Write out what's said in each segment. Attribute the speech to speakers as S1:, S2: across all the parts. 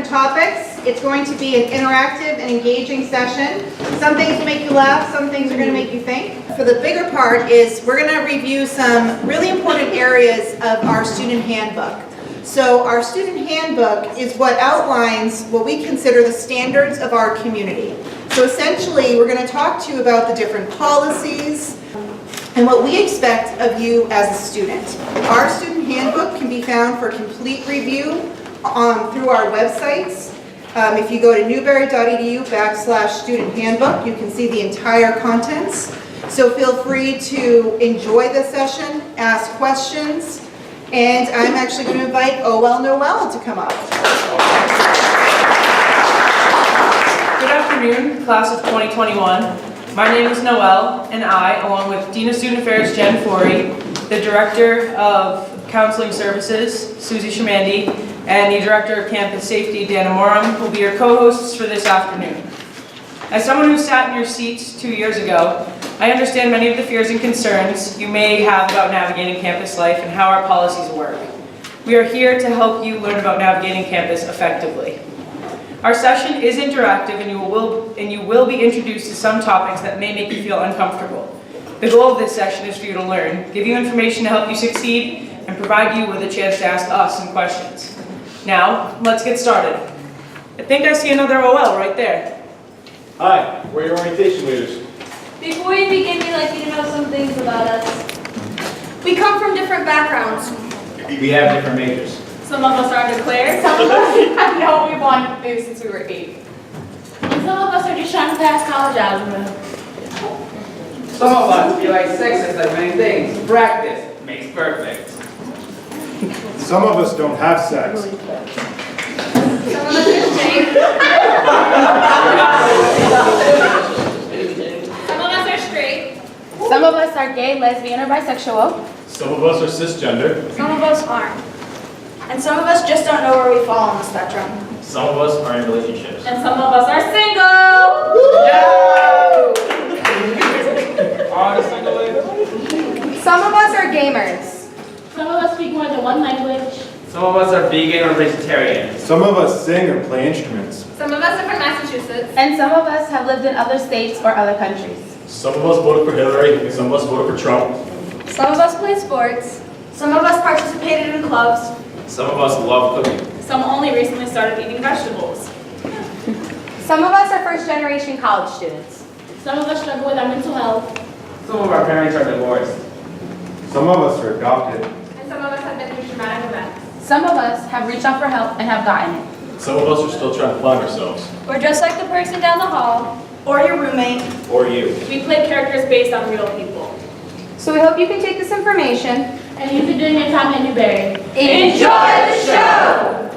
S1: different topics. It's going to be an interactive and engaging session. Some things will make you laugh, some things are going to make you think. For the bigger part is we're going to review some really important areas of our student handbook. So our student handbook is what outlines what we consider the standards of our community. So essentially, we're going to talk to you about the different policies and what we expect of you as a student. Our student handbook can be found for complete review through our websites. If you go to Newbury.edu/student handbook, you can see the entire contents. So feel free to enjoy the session, ask questions, and I'm actually going to invite OL Noel to come up.
S2: Good afternoon, class of 2021. My name is Noel, and I, along with Dean of Student Affairs Jen Forey, the Director of Counseling Services, Susie Shamandi, and the Director of Campus Safety, Dana Moram, will be your co-hosts for this afternoon. As someone who sat in your seats 2 years ago, I understand many of the fears and concerns you may have about navigating campus life and how our policies work. We are here to help you learn about navigating campus effectively. Our session is interactive and you will be introduced to some topics that may make you feel uncomfortable. The goal of this session is for you to learn, give you information to help you succeed, and provide you with a chance to ask us some questions. Now, let's get started. I think I see another OL right there.
S3: Hi, we're your orientation leaders.
S4: Before we begin, we'd like you to know some things about us. We come from different backgrounds.
S3: We have different majors.
S4: Some of us are declared. Some of us have known what we wanted to do since we were 8. And some of us are just trying to pass college algebra.
S5: Some of us feel like sex is like many things. Practice makes perfect.
S3: Some of us don't have sex.
S4: Some of us are straight. Some of us are straight.
S6: Some of us are gay, lesbian, or bisexual.
S3: Some of us are cisgender.
S4: Some of us aren't. And some of us just don't know where we fall on the spectrum.
S3: Some of us are in relationships.
S4: And some of us are single!
S6: Some of us are gamers.
S4: Some of us speak more than one language.
S5: Some of us are vegan or vegetarian.
S3: Some of us sing or play instruments.
S4: Some of us are from Massachusetts.
S6: And some of us have lived in other states or other countries.
S3: Some of us voted for Hillary. Some of us voted for Trump.
S4: Some of us play sports. Some of us participated in clubs.
S5: Some of us love cooking.
S4: Some only recently started eating vegetables.
S6: Some of us are first-generation college students.
S4: Some of us struggle with our mental health.
S5: Some of our parents are divorced.
S3: Some of us are adopted.
S4: And some of us have been through traumatic events.
S6: Some of us have reached out for help and have gotten it.
S3: Some of us are still trying to find ourselves.
S4: We're just like the person down the hall. Or your roommate.
S3: Or you.
S4: We play characters based on real people.
S6: So we hope you can take this information
S4: And use it during your time at Newbury.
S6: Enjoy the show!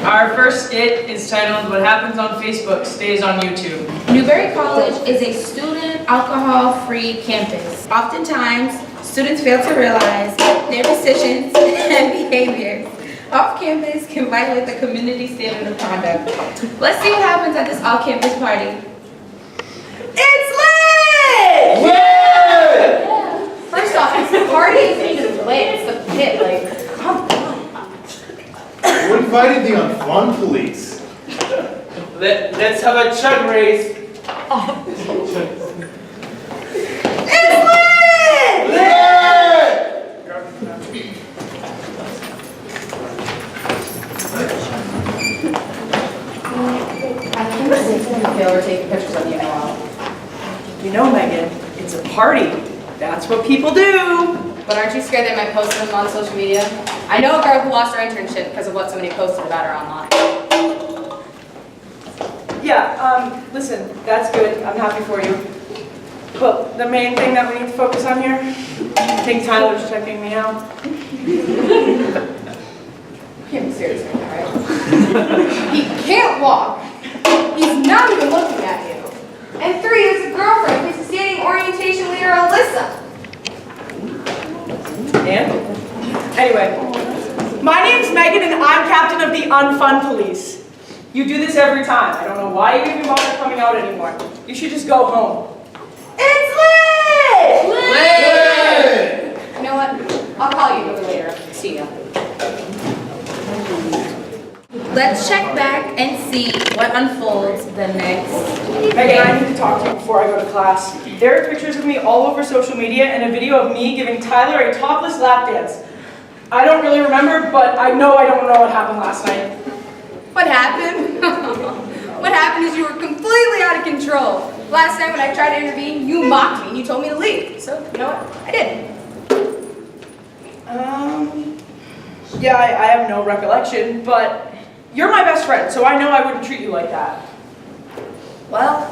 S2: Our first skit is titled What Happens on Facebook Stays on YouTube.
S6: Newbury College is a student alcohol-free campus. Oftentimes, students fail to realize their decisions and behaviors off campus can violate the community standard of conduct. Let's see what happens at this all-campus party. It's lit!
S3: Yeah!
S6: First off, it's the party thing is lit. It's the pit, like, come on.
S3: Who invited the unfun police?
S5: Let's have a chug race.
S6: It's lit! I can't believe fail to take pictures of you now.
S2: You know, Megan, it's a party. That's what people do.
S6: But aren't you scared they might post them on social media? I know a girl who lost her internship because of what somebody posted about her online.
S2: Yeah, listen, that's good. I'm happy for you. But the main thing that we need to focus on here, I think Tyler's checking me out.
S6: You can't be serious right now, right? He can't walk. He's not even looking at you. And 3, is a girlfriend who's a standing orientation leader, Alyssa.
S2: And? Anyway, my name's Megan and I'm captain of the Unfun Police. You do this every time. I don't know why you even bother coming out anymore. You should just go home.
S6: It's lit! You know what? I'll call you a little later. See ya. Let's check back and see what unfolds the next.
S2: Megan, I need to talk to you before I go to class. There are pictures of me all over social media and a video of me giving Tyler a topless lap dance. I don't really remember, but I know I don't know what happened last night.
S6: What happened? What happened is you were completely out of control. Last night when I tried to intervene, you mocked me and you told me to leave. So, you know what? I did.
S2: Yeah, I have no recollection, but you're my best friend, so I know I wouldn't treat you like that.
S6: Well,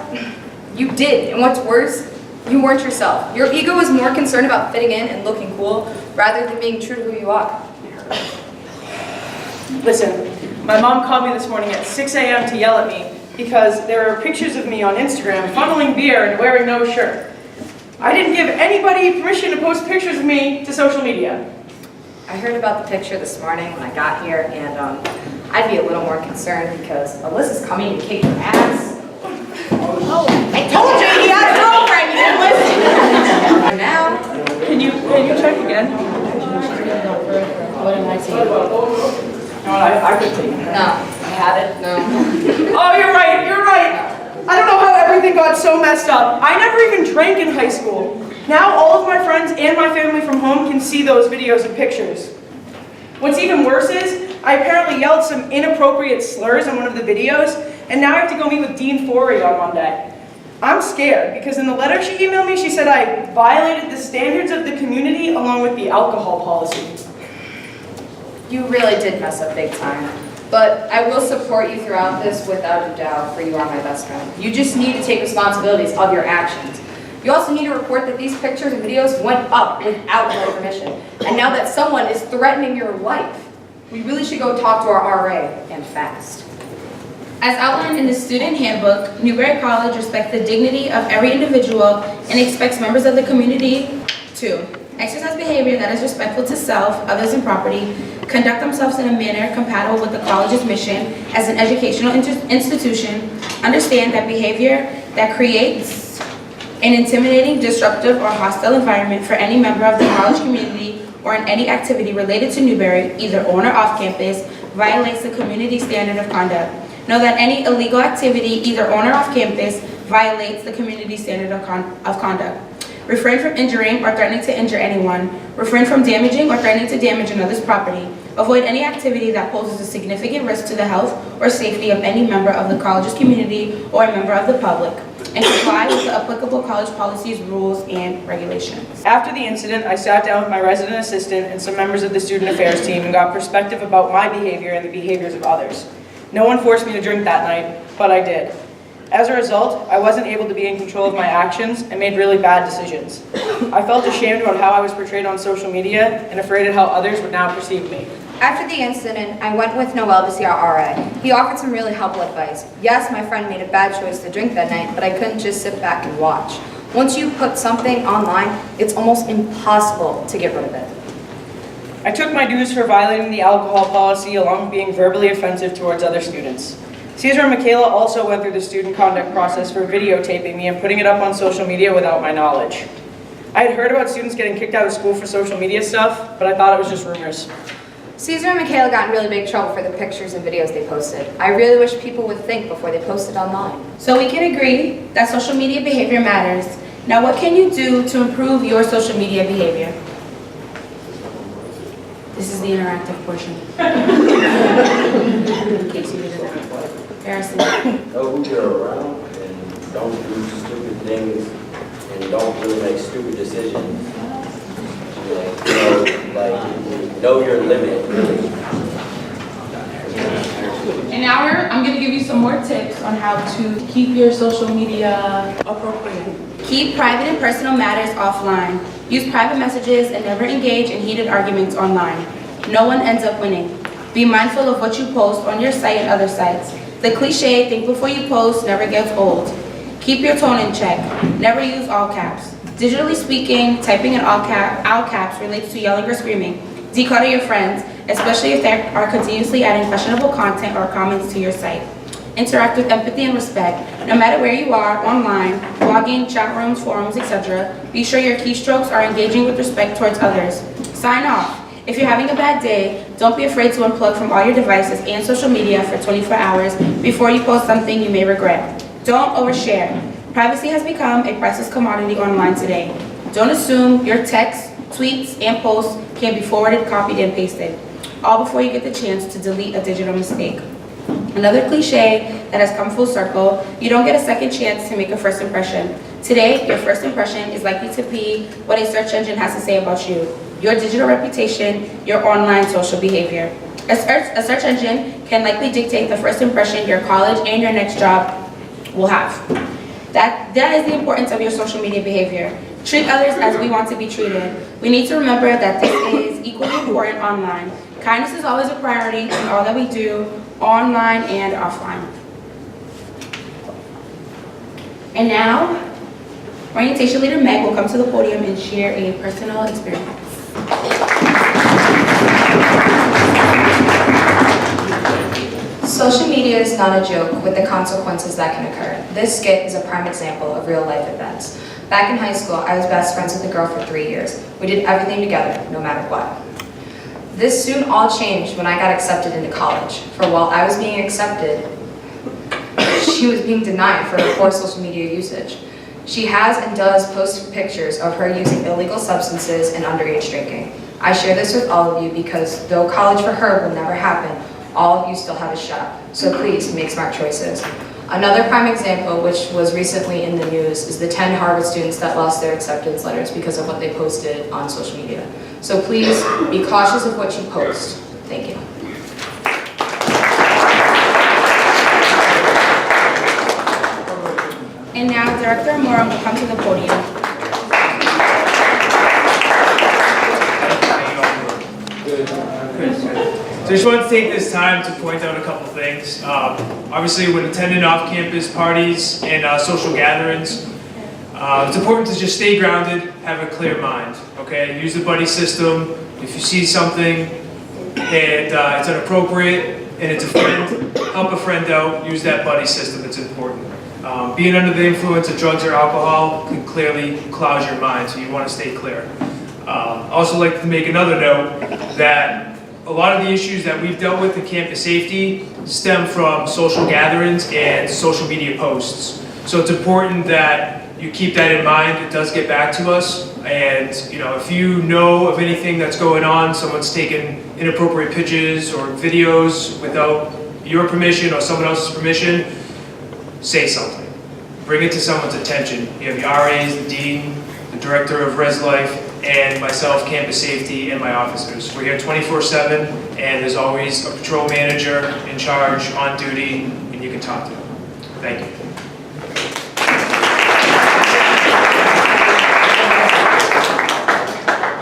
S6: you did. And what's worse, you weren't yourself. Your ego was more concerned about fitting in and looking cool rather than being true to who you are.
S2: Listen, my mom called me this morning at 6 a.m. to yell at me because there are pictures of me on Instagram funneling beer and wearing no shirt. I didn't give anybody permission to post pictures of me to social media.
S6: I heard about the picture this morning when I got here, and I'd be a little more concerned because Alyssa's coming to kick your ass. Oh, I told you he had a girlfriend, you didn't listen. Now,
S2: Can you check again?
S6: what am I saying?
S2: No, I could take it.
S6: No. I had it? No.
S2: Oh, you're right, you're right. I don't know how everything got so messed up. I never even drank in high school. Now all of my friends and my family from home can see those videos and pictures. What's even worse is, I apparently yelled some inappropriate slurs in one of the videos, and now I have to go meet with Dean Forey on Monday. I'm scared, because in the letter she emailed me, she said I violated the standards of the community along with the alcohol policy.
S6: You really did mess up big time. But I will support you throughout this without a doubt, for you are my best friend. You just need to take responsibilities of your actions. You also need to report that these pictures and videos went up without your permission. And now that someone is threatening your life, we really should go talk to our RA, and fast. As outlined in the student handbook, Newbury College respects the dignity of every individual and expects members of the community to exercise behavior that is respectful to self, others, and property, conduct themselves in a manner compatible with the college's mission as an educational institution, understand that behavior that creates an intimidating, disruptive, or hostile environment for any member of the college community or in any activity related to Newbury, either on or off campus, violates the community standard of conduct. Know that any illegal activity, either on or off campus, violates the community standard of conduct. Refrain from injuring or threatening to injure anyone. Refrain from damaging or threatening to damage another's property. Avoid any activity that poses a significant risk to the health or safety of any member of the college's community or a member of the public, and comply with the applicable college policies, rules, and regulations.
S2: After the incident, I sat down with my resident assistant and some members of the student affairs team and got perspective about my behavior and the behaviors of others. No one forced me to drink that night, but I did. As a result, I wasn't able to be in control of my actions and made really bad decisions. I felt ashamed about how I was portrayed on social media and afraid of how others would now perceive me.
S7: After the incident, I went with Noel to see our RA. He offered some really helpful advice. Yes, my friend made a bad choice to drink that night, but I couldn't just sit back and watch. Once you put something online, it's almost impossible to get rid of it.
S2: I took my dues for violating the alcohol policy along with being verbally offensive towards other students. Caesar and Michaela also went through the student conduct process for videotaping me and putting it up on social media without my knowledge. I had heard about students getting kicked out of school for social media stuff, but I thought it was just rumors.
S7: Caesar and Michaela got in really big trouble for the pictures and videos they posted. I really wish people would think before they posted online.
S6: So we can agree that social media behavior matters. Now what can you do to improve your social media behavior? This is the interactive portion. In case you didn't know. Harrison.
S8: Know who you're around and don't do stupid things and don't really make stupid decisions. Know your limit, really.
S6: And now I'm going to give you some more tips on how to keep your social media appropriate. Keep private and personal matters offline. Use private messages and never engage in heated arguments online. No one ends up winning. Be mindful of what you post on your site and other sites. The cliche, think before you post, never gets old. Keep your tone in check. Never use all caps. Digitally speaking, typing in all caps relates to yelling or screaming. Declutter your friends, especially if they are continuously adding questionable content or comments to your site. Interact with empathy and respect. No matter where you are, online, blogging, chat rooms, forums, etc., be sure your keystrokes are engaging with respect towards others. Sign off. If you're having a bad day, don't be afraid to unplug from all your devices and social media for 24 hours before you post something you may regret. Don't overshare. Privacy has become a priceless commodity online today. Don't assume your texts, tweets, and posts can be forwarded, copied, and pasted, all before you get the chance to delete a digital mistake. Another cliche that has come full circle, you don't get a second chance to make a first impression. Today, your first impression is likely to be what a search engine has to say about you, your digital reputation, your online social behavior. A search engine can likely dictate the first impression your college and your next job will have. That is the importance of your social media behavior. Treat others as we want to be treated. We need to remember that this is equally important online. Kindness is always a priority in all that we do, online and offline. And now, orientation leader Meg will come to the podium and share a personal experience.
S7: Social media is not a joke with the consequences that can occur. This skit is a prime example of real life events. Back in high school, I was best friends with a girl for 3 years. We did everything together, no matter what. This soon all changed when I got accepted into college. For while I was being accepted, she was being denied for her poor social media usage. She has and does post pictures of her using illegal substances and underage drinking. I share this with all of you because though college for her will never happen, all of you still have a shot. So please make smart choices. Another prime example, which was recently in the news, is the 10 Harvard students that lost their acceptance letters because of what they posted on social media. So please be cautious of what you post. Thank you.
S6: And now, Director Amora will come to the podium.
S9: So I just wanted to take this time to point out a couple things. Obviously, when attending off-campus parties and social gatherings, it's important to just stay grounded, have a clear mind, okay? Use the buddy system. If you see something and it's inappropriate and it's a friend, help a friend out, use that buddy system, it's important. Being under the influence of drugs or alcohol can clearly cloud your mind, so you want to stay clear. Also like to make another note that a lot of the issues that we've dealt with in campus safety stem from social gatherings and social media posts. So it's important that you keep that in mind. It does get back to us. And if you know of anything that's going on, someone's taking inappropriate pictures or videos without your permission or someone else's permission, say something. Bring it to someone's attention. You have the RAs, the dean, the director of Res Life, and myself, campus safety, and my officers. We're here 24/7, and there's always a patrol manager in charge, on duty, and you can talk to them. Thank you.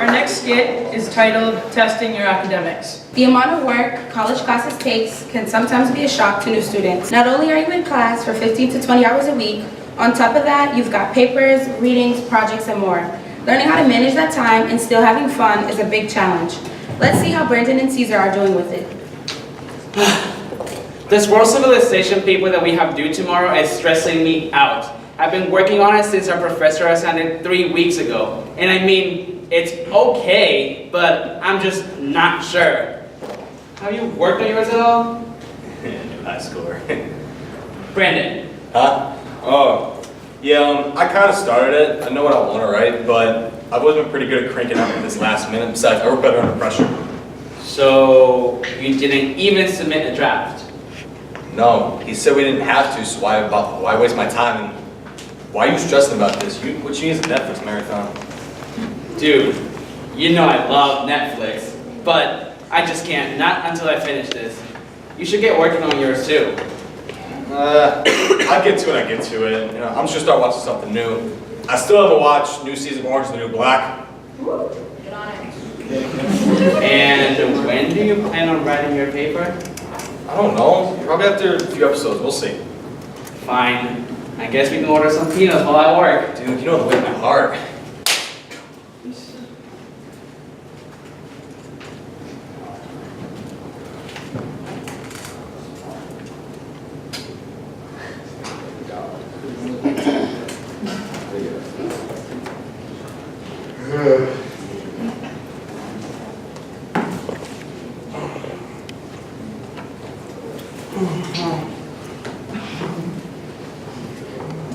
S2: Our next skit is titled Testing Your Academics.
S6: The amount of work college classes takes can sometimes be a shock to new students. Not only are you in class for 15 to 20 hours a week, on top of that, you've got papers, readings, projects, and more. Learning how to manage that time and still having fun is a big challenge. Let's see how Brandon and Caesar are doing with it.
S5: This world civilization paper that we have due tomorrow is stressing me out. I've been working on it since our professor assigned it 3 weeks ago. And I mean, it's okay, but I'm just not sure. Have you worked on yours at all?
S10: High score.
S5: Brandon.
S10: Huh? Oh. Yeah, I kind of started it. I know what I want to write, but I've always been pretty good at cranking out this last minute. Besides, I work better under pressure.
S5: So, you didn't even submit a draft?
S10: No, he said we didn't have to, so why waste my time? And why are you stressing about this? What you need is a Netflix marathon.
S5: Dude, you know I love Netflix, but I just can't, not until I finish this. You should get working on yours too.
S10: I'll get to it, I'm just gonna start watching something new. I still haven't watched new season of Orange is the New Black.
S7: Get on it.
S5: And when do you plan on writing your paper?
S10: I don't know, probably after a few episodes, we'll see.
S5: Fine. I guess we can order some peanuts while I work.
S10: Dude, you know the way of my heart.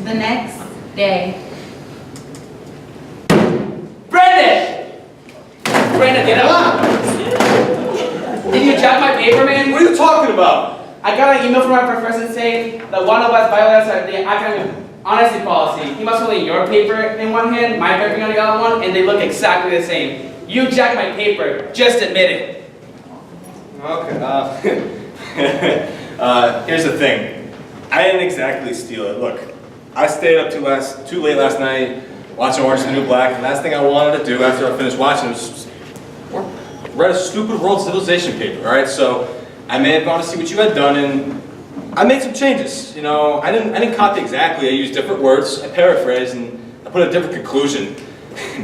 S6: The next day.
S5: Brandon! Brandon, get up! Did you jack my paper, man?
S10: What are you talking about?
S5: I got an email from my professor saying that one of us violated the academic honesty policy. He must hold your paper in one hand, my paper on the other one, and they look exactly the same. You jacked my paper. Just admit it.
S10: Okay, here's the thing. I didn't exactly steal it. Look, I stayed up too late last night watching Orange is the New Black, and last thing I wanted to do after I finished watching was read a stupid world civilization paper, alright? So I may have gone to see what you had done, and I made some changes. You know, I didn't copy exactly. I used different words, I paraphrased, and I put a different conclusion.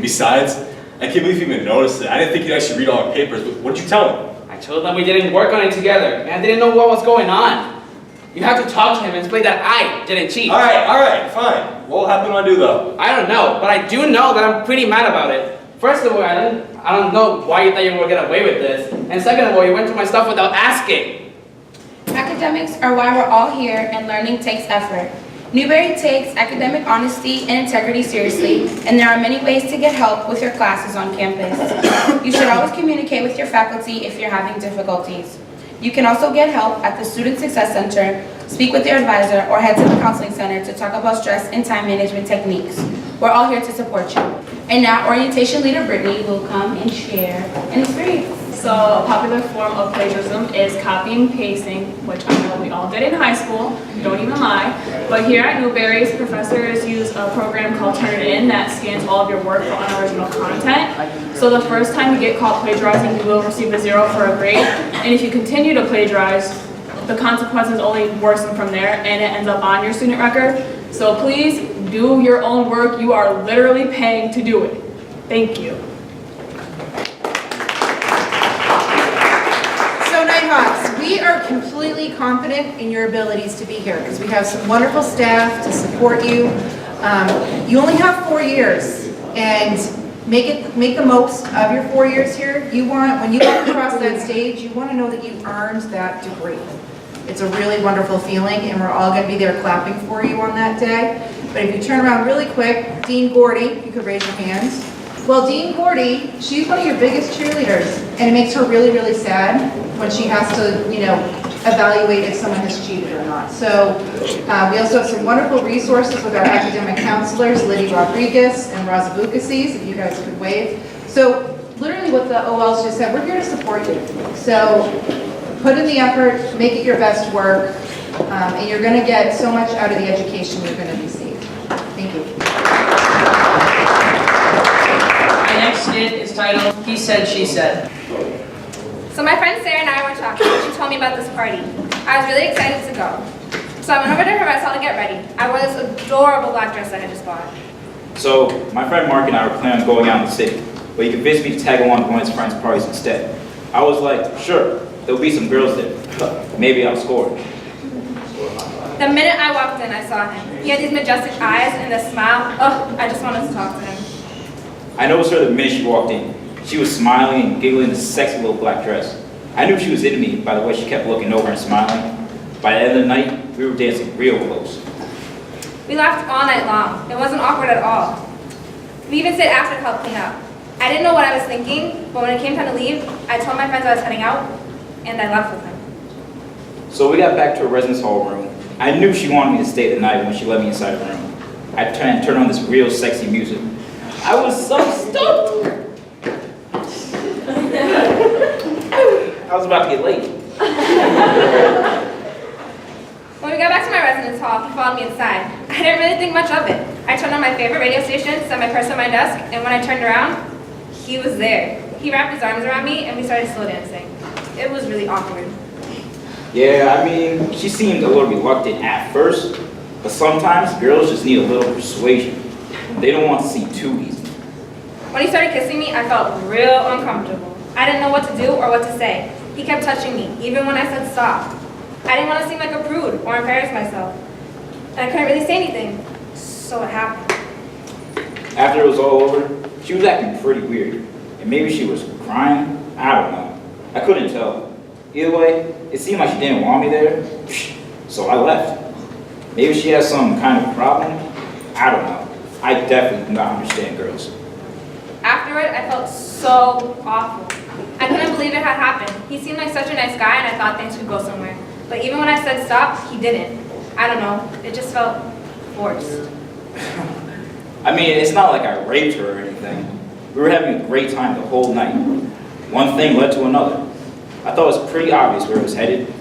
S10: Besides, I can't believe you even noticed it. I didn't think you'd actually read all our papers, but what did you tell me?
S5: I told them we didn't work on it together, and I didn't know what was going on. You have to talk to him and explain that I didn't cheat.
S10: Alright, fine. What happened when I do though?
S5: I don't know, but I do know that I'm pretty mad about it. First of all, I don't know why you thought you were gonna get away with this. And second of all, you went through my stuff without asking.
S6: Academics are why we're all here, and learning takes effort. Newbury takes academic honesty and integrity seriously, and there are many ways to get help with your classes on campus. You should always communicate with your faculty if you're having difficulties. You can also get help at the Student Success Center, speak with your advisor, or head to the Counseling Center to talk about stress and time management techniques. We're all here to support you. And now, orientation leader Brittany will come and share an experience.
S4: So a popular form of plagiarism is copying and pasting, which I know we all did in high school, don't even lie. But here at Newbury's, professors use a program called Turn It In that scans all of your work for unoriginal content. So the first time you get caught plagiarizing, you will receive a 0 for a grade. And if you continue to plagiarize, the consequences only worsen from there, and it ends up on your student record. So please do your own work. You are literally paying to do it. Thank you.
S1: So Nighthawks, we are completely confident in your abilities to be here because we have some wonderful staff to support you. You only have 4 years, and make the most of your 4 years here. When you walk across that stage, you want to know that you earned that degree. It's a really wonderful feeling, and we're all going to be there clapping for you on that day. But if you turn around really quick, Dean Gordy, you could raise your hands. Well, Dean Gordy, she's one of your biggest cheerleaders, and it makes her really, really sad when she has to, evaluate if someone has cheated or not. So we also have some wonderful resources with our academic counselors, Liddy Rodriguez and Rosa Bucases, if you guys could wave. So literally what the OLs just said, we're here to support you. So put in the effort, make it your best work, and you're going to get so much out of the education you're going to receive. Thank you.
S2: My next skit is titled, He Said, She Said.
S7: So my friend Sarah and I were talking, and she told me about this party. I was really excited to go. So I went over to her rest hall to get ready. I wore this adorable black dress that I just bought.
S11: So my friend Mark and I were planning on going out in the city, but he convinced me to tag along to one of his friend's parties instead. I was like, sure, there'll be some girls there. Maybe I'll score.
S7: The minute I walked in, I saw him. He had these majestic eyes and this smile. Oh, I just wanted to talk to him.
S11: I noticed her the minute she walked in. She was smiling and giggling in a sexy little black dress. I knew she was into me by the way she kept looking over and smiling. By the end of the night, we were dancing real close.
S7: We laughed all night long. It wasn't awkward at all. We even stayed after to help clean up. I didn't know what I was thinking, but when it came time to leave, I told my friends I was heading out, and I left with him.
S11: So we got back to her residence hall room. I knew she wanted me to stay the night when she let me inside the room. I turned on this real sexy music. I was so stoked! I was about to get late.
S7: When we got back to my residence hall, he followed me inside. I didn't really think much of it. I turned on my favorite radio station, set my purse on my desk, and when I turned around, he was there. He wrapped his arms around me, and we started slow dancing. It was really awkward.
S11: Yeah, I mean, she seemed a little reluctant at first, but sometimes girls just need a little persuasion. They don't want to seem too easy.
S7: When he started kissing me, I felt real uncomfortable. I didn't know what to do or what to say. He kept touching me, even when I said stop. I didn't want to seem like a prude or embarrass myself. And I couldn't really say anything, so it happened.
S11: After it was all over, she was acting pretty weird. And maybe she was crying, I don't know. I couldn't tell. Either way, it seemed like she didn't want me there, so I left. Maybe she has some kind of problem. I don't know. I definitely do not understand girls.
S12: Afterward, I felt so awful. I couldn't believe it had happened. He seemed like such a nice guy and I thought things could go somewhere. But even when I said stop, he didn't. I don't know, it just felt forced.
S11: I mean, it's not like I raped her or anything. We were having a great time the whole night. One thing led to another. I thought it was pretty obvious where it was headed.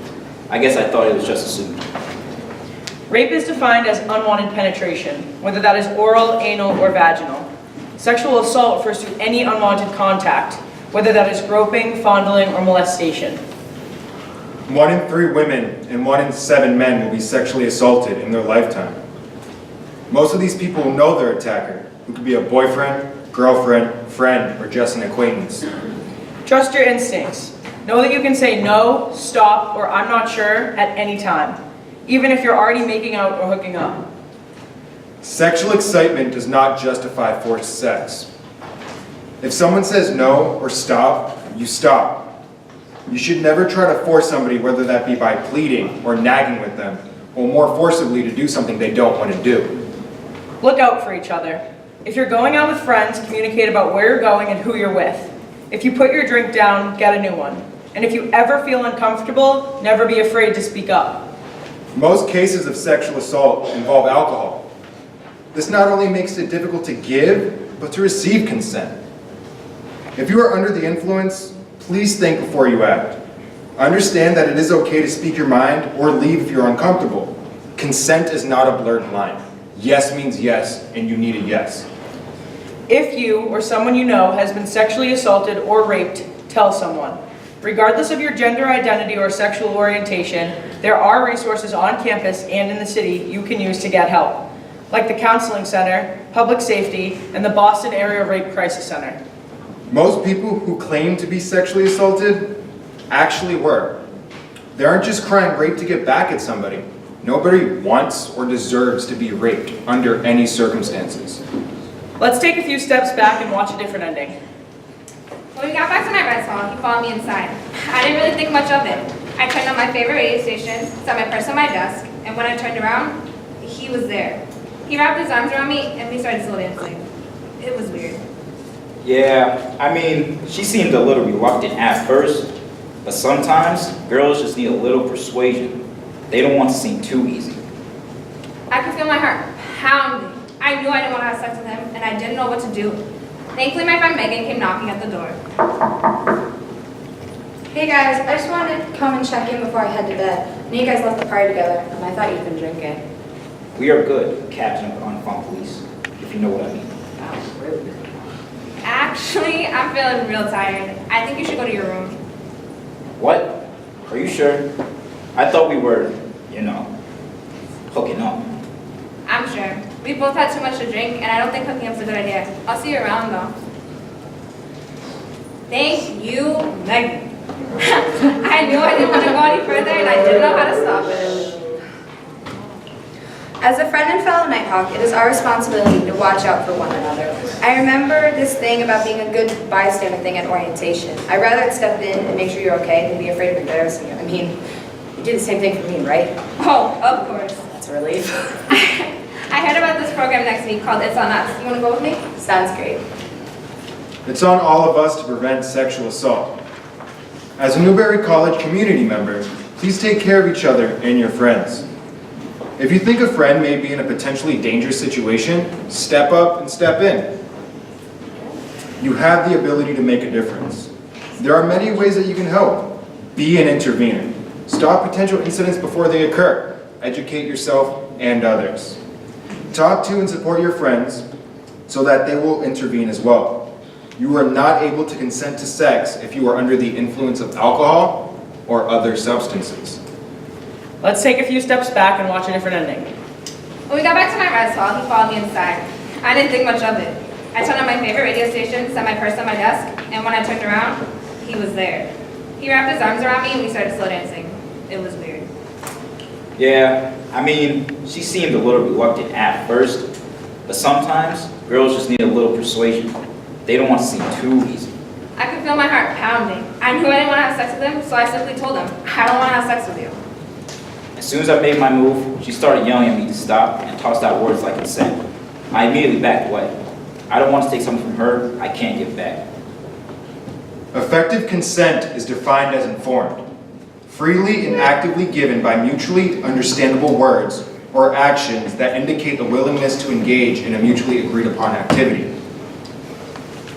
S11: I guess I thought it was just assumed.
S2: Rape is defined as unwanted penetration, whether that is oral, anal, or vaginal. Sexual assault refers to any unwanted contact, whether that is groping, fondling, or molestation.
S3: 1 in 3 women and 1 in 7 men will be sexually assaulted in their lifetime. Most of these people will know their attacker, who could be a boyfriend, girlfriend, friend, or just an acquaintance.
S2: Trust your instincts. Know that you can say no, stop, or I'm not sure at any time, even if you're already making out or hooking up.
S3: Sexual excitement does not justify forced sex. If someone says no or stop, you stop. You should never try to force somebody, whether that be by pleading or nagging with them, or more forcibly to do something they don't want to do.
S2: Look out for each other. If you're going out with friends, communicate about where you're going and who you're with. If you put your drink down, get a new one. And if you ever feel uncomfortable, never be afraid to speak up.
S3: Most cases of sexual assault involve alcohol. This not only makes it difficult to give, but to receive consent. If you are under the influence, please think before you act. Understand that it is okay to speak your mind or leave if you're uncomfortable. Consent is not a blurred line. Yes means yes, and you need a yes.
S2: If you or someone you know has been sexually assaulted or raped, tell someone. Regardless of your gender identity or sexual orientation, there are resources on campus and in the city you can use to get help, like the Counseling Center, Public Safety, and the Boston Area Rape Crisis Center.
S3: Most people who claim to be sexually assaulted actually were. They aren't just crying rape to get back at somebody. Nobody wants or deserves to be raped under any circumstances.
S2: Let's take a few steps back and watch a different ending.
S12: When we got back to my rest hall, he followed me inside. I didn't really think much of it. I turned on my favorite radio station, set my purse on my desk, and when I turned around, he was there. He wrapped his arms around me and we started slow dancing. It was weird.
S11: Yeah, I mean, she seemed a little reluctant at first, but sometimes girls just need a little persuasion. They don't want to seem too easy.
S12: I could feel my heart pounding. I knew I didn't want to have sex with him, and I didn't know what to do. Thankfully, my friend Megan came knocking at the door.
S7: Hey guys, I just wanted to come and check in before I head to bed. I know you guys left the party together, and I thought you'd been drinking.
S11: We are good, Captain of Unfun Police, if you know what I mean.
S7: Wow, rude.
S12: Actually, I'm feeling real tired. I think you should go to your room.
S11: What? Are you sure? I thought we were, hooking up.
S12: I'm sure. We both had too much to drink, and I don't think hooking up's a good idea. I'll see you around, though. Thank you, Megan. I knew I didn't want to go any further, and I didn't know how to stop it.
S7: As a friend and fellow Nighthawk, it is our responsibility to watch out for one another. I remember this thing about being a good bystander thing at orientation. I'd rather step in and make sure you're okay than be afraid of embarrassing you. I mean, you did the same thing for me, right?
S12: Oh, of course.
S7: That's a relief.
S12: I heard about this program next week called It's On Us. You want to go with me?
S7: Sounds great.
S3: It's on all of us to prevent sexual assault. As a Newbury College community member, please take care of each other and your friends. If you think a friend may be in a potentially dangerous situation, step up and step in. You have the ability to make a difference. There are many ways that you can help. Be an intervener. Stop potential incidents before they occur. Educate yourself and others. Talk to and support your friends so that they will intervene as well. You are not able to consent to sex if you are under the influence of alcohol or other substances.
S2: Let's take a few steps back and watch a different ending.
S12: When we got back to my rest hall, he followed me inside. I didn't think much of it. I turned on my favorite radio station, set my purse on my desk, and when I turned around, he was there. He wrapped his arms around me and we started slow dancing. It was weird.
S11: Yeah, I mean, she seemed a little reluctant at first, but sometimes girls just need a little persuasion. They don't want to seem too easy.
S12: I could feel my heart pounding. I knew I didn't want to have sex with him, so I simply told him, I don't want to have sex with you.
S11: As soon as I made my move, she started yelling at me to stop and tossed out words like consent. I immediately backed away. I don't want to take something from her I can't give back.
S3: Effective consent is defined as informed, freely and actively given by mutually understandable words or actions that indicate the willingness to engage in a mutually agreed upon activity.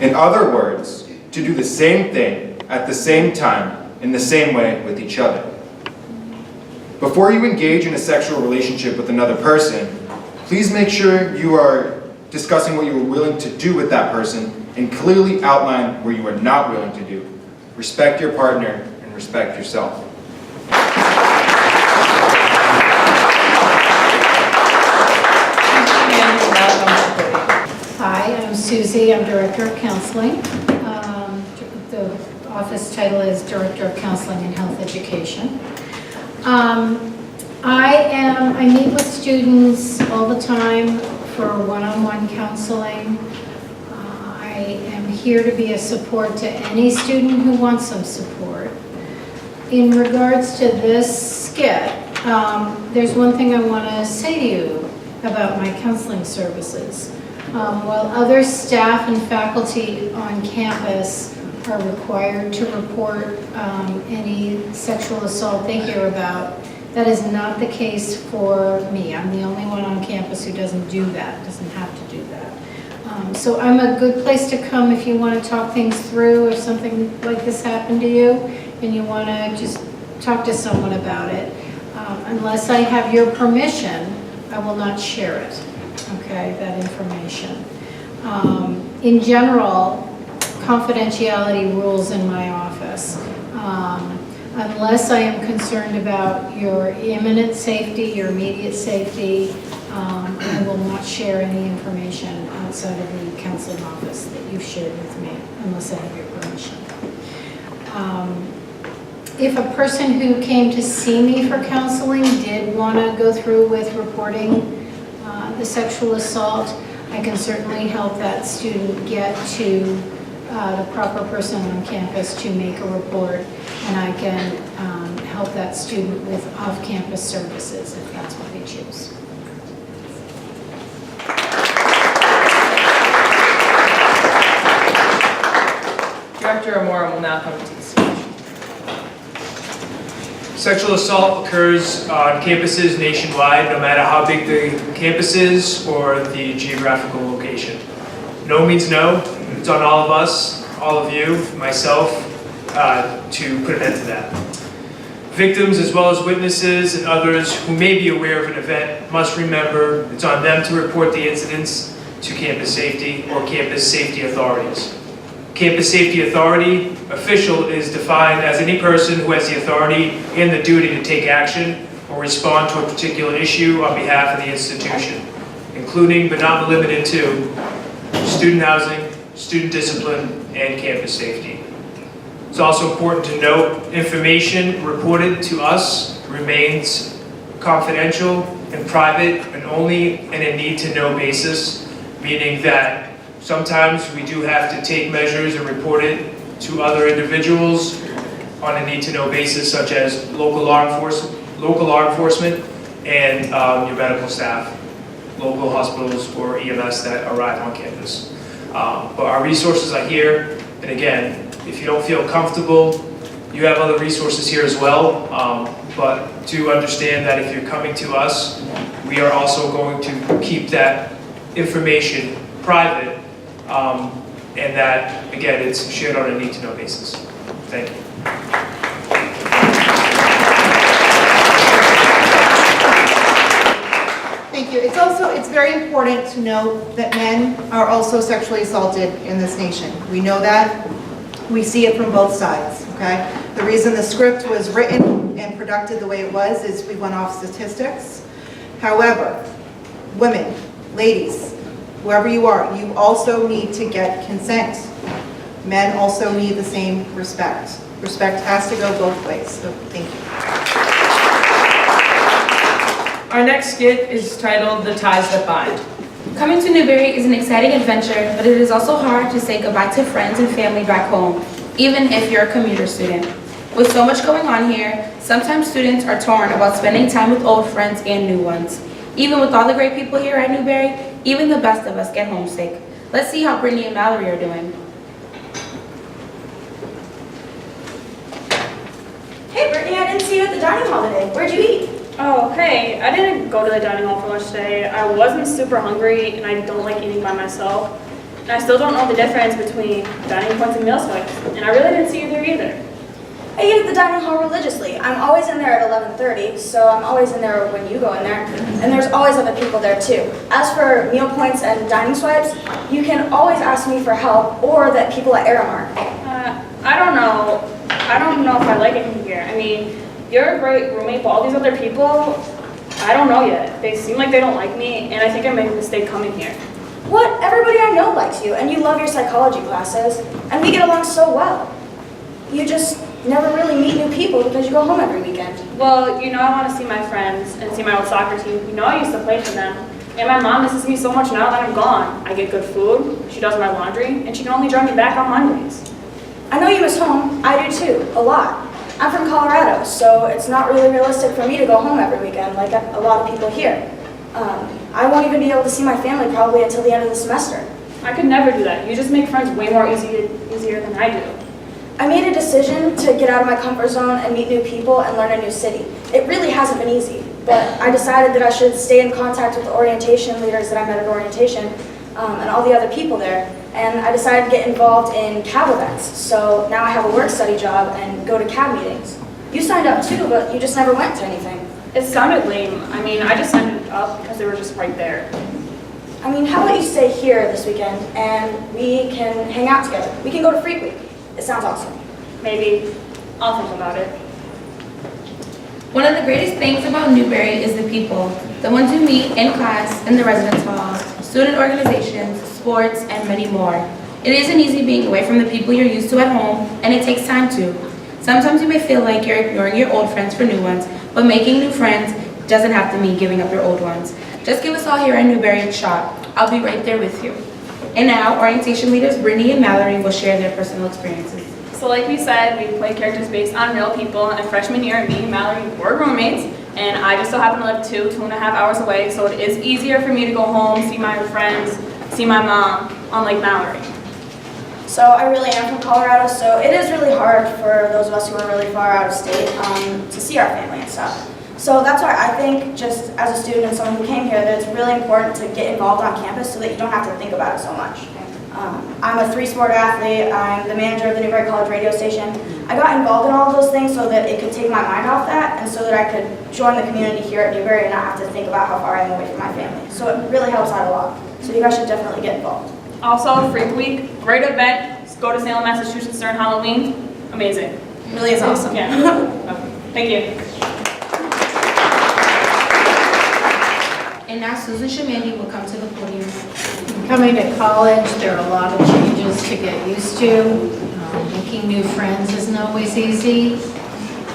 S3: In other words, to do the same thing at the same time in the same way with each other. Before you engage in a sexual relationship with another person, please make sure you are discussing what you are willing to do with that person and clearly outline where you are not willing to do. Respect your partner and respect yourself.
S13: Hi, I'm Susie. I'm Director of Counseling. The office title is Director of Counseling and Health Education. I meet with students all the time for one-on-one counseling. I am here to be a support to any student who wants some support. In regards to this skit, there's one thing I want to say to you about my counseling services. While other staff and faculty on campus are required to report any sexual assault they hear about, that is not the case for me. I'm the only one on campus who doesn't do that, doesn't have to do that. So I'm a good place to come if you want to talk things through, if something like this happened to you and you want to just talk to someone about it. Unless I have your permission, I will not share it, okay, that information. In general, confidentiality rules in my office. Unless I am concerned about your imminent safety, your immediate safety, I will not share any information outside of the counseling office that you've shared with me, unless I have your permission. If a person who came to see me for counseling did want to go through with reporting the sexual assault, I can certainly help that student get to the proper person on campus to make a report, and I can help that student with off-campus services if that's what they choose.
S2: Director Amora will now come to the stage.
S9: Sexual assault occurs on campuses nationwide, no matter how big the campus is or the geographical location. No means no. It's on all of us, all of you, myself, to put an end to that. Victims, as well as witnesses and others who may be aware of an event, must remember it's on them to report the incidents to campus safety or campus safety authorities. Campus safety authority official is defined as any person who has the authority and the duty to take action or respond to a particular issue on behalf of the institution, including but not limited to student housing, student discipline, and campus safety. It's also important to note information reported to us remains confidential and private and only in a need-to-know basis, meaning that sometimes we do have to take measures and report it to other individuals on a need-to-know basis, such as local law enforcement and your medical staff, local hospitals or EMS that arrive on campus. But our resources are here, and again, if you don't feel comfortable, you have other resources here as well, but to understand that if you're coming to us, we are also going to keep that information private, and that, again, it's shared on a need-to-know basis. Thank you.
S1: Thank you. It's very important to note that men are also sexually assaulted in this nation. We know that. We see it from both sides, okay? The reason the script was written and produced the way it was is we went off statistics. However, women, ladies, whoever you are, you also need to get consent. Men also need the same respect. Respect has to go both ways, so thank you.
S2: Our next skit is titled The Ties That Bind.
S6: Coming to Newbury is an exciting adventure, but it is also hard to say goodbye to friends and family back home. even if you're a commuter student. With so much going on here, sometimes students are torn about spending time with old friends and new ones. Even with all the great people here at Newbury, even the best of us get homesick. Let's see how Brittany and Mallory are doing.
S14: Hey Brittany, I didn't see you at the dining hall today. Where'd you eat?
S4: Oh, hey, I didn't go to the dining hall for lunch today. I wasn't super hungry and I don't like eating by myself. And I still don't know the difference between dining points and meal swipes. And I really didn't see you there either.
S14: I eat at the dining hall religiously. I'm always in there at 11:30, so I'm always in there when you go in there. And there's always other people there too. As for meal points and dining swipes, you can always ask me for help or the people at Aramark.
S4: I don't know. I don't know if I like it here. I mean, you're a great roommate, but all these other people, I don't know yet. They seem like they don't like me, and I think I made a mistake coming here.
S14: What? Everybody I know likes you, and you love your psychology classes, and we get along so well. You just never really meet new people because you go home every weekend.
S4: Well, you know I want to see my friends and see my old soccer team. You know I used to play for them. And my mom misses me so much now that I'm gone. I get good food, she does my laundry, and she can only drive me back on Mondays.
S14: I know you miss home. I do too, a lot. I'm from Colorado, so it's not really realistic for me to go home every weekend like a lot of people here. I won't even be able to see my family probably until the end of the semester.
S4: I could never do that. You just make friends way more easier than I do.
S14: I made a decision to get out of my comfort zone and meet new people and learn a new city. It really hasn't been easy, but I decided that I should stay in contact with the orientation leaders that I met at orientation and all the other people there. And I decided to get involved in CAB events. So now I have a work-study job and go to CAB meetings. You signed up too, but you just never went to anything.
S4: It sounded lame. I mean, I just signed up because they were just right there.
S14: I mean, how about you stay here this weekend and we can hang out together? We can go to Freak Week. It sounds awesome.
S4: Maybe. I'll think about it.
S6: One of the greatest things about Newbury is the people, the ones who meet in class, in the residence halls, student organizations, sports, and many more. It isn't easy being away from the people you're used to at home, and it takes time too. Sometimes you may feel like you're ignoring your old friends for new ones, but making new friends doesn't have to mean giving up your old ones. Just give us all here at Newbury a shot. I'll be right there with you. And now, orientation leaders Brittany and Mallory will share their personal experiences.
S4: So like we said, we play characters based on real people, and freshman year, me and Mallory were roommates, and I just so happen to live 2.5 hours away, so it is easier for me to go home, see my friends, see my mom, unlike Mallory.
S14: So I really am from Colorado, so it is really hard for those of us who are really far out of state to see our family and stuff. So that's why I think, just as a student and someone who came here, that it's really important to get involved on campus so that you don't have to think about it so much. I'm a 3-sport athlete. I'm the manager of the Newbury College radio station. I got involved in all of those things so that it could take my mind off that and so that I could join the community here at Newbury and not have to think about how far I am away from my family. So it really helps out a lot. So you guys should definitely get involved.
S4: Also, Freak Week, great event. Go to Salem, Massachusetts during Halloween. Amazing.
S14: It really is awesome.
S4: Yeah. Thank you.
S6: And now Susan Shamandi will come to the podium.
S13: Coming to college, there are a lot of changes to get used to. Making new friends isn't always easy.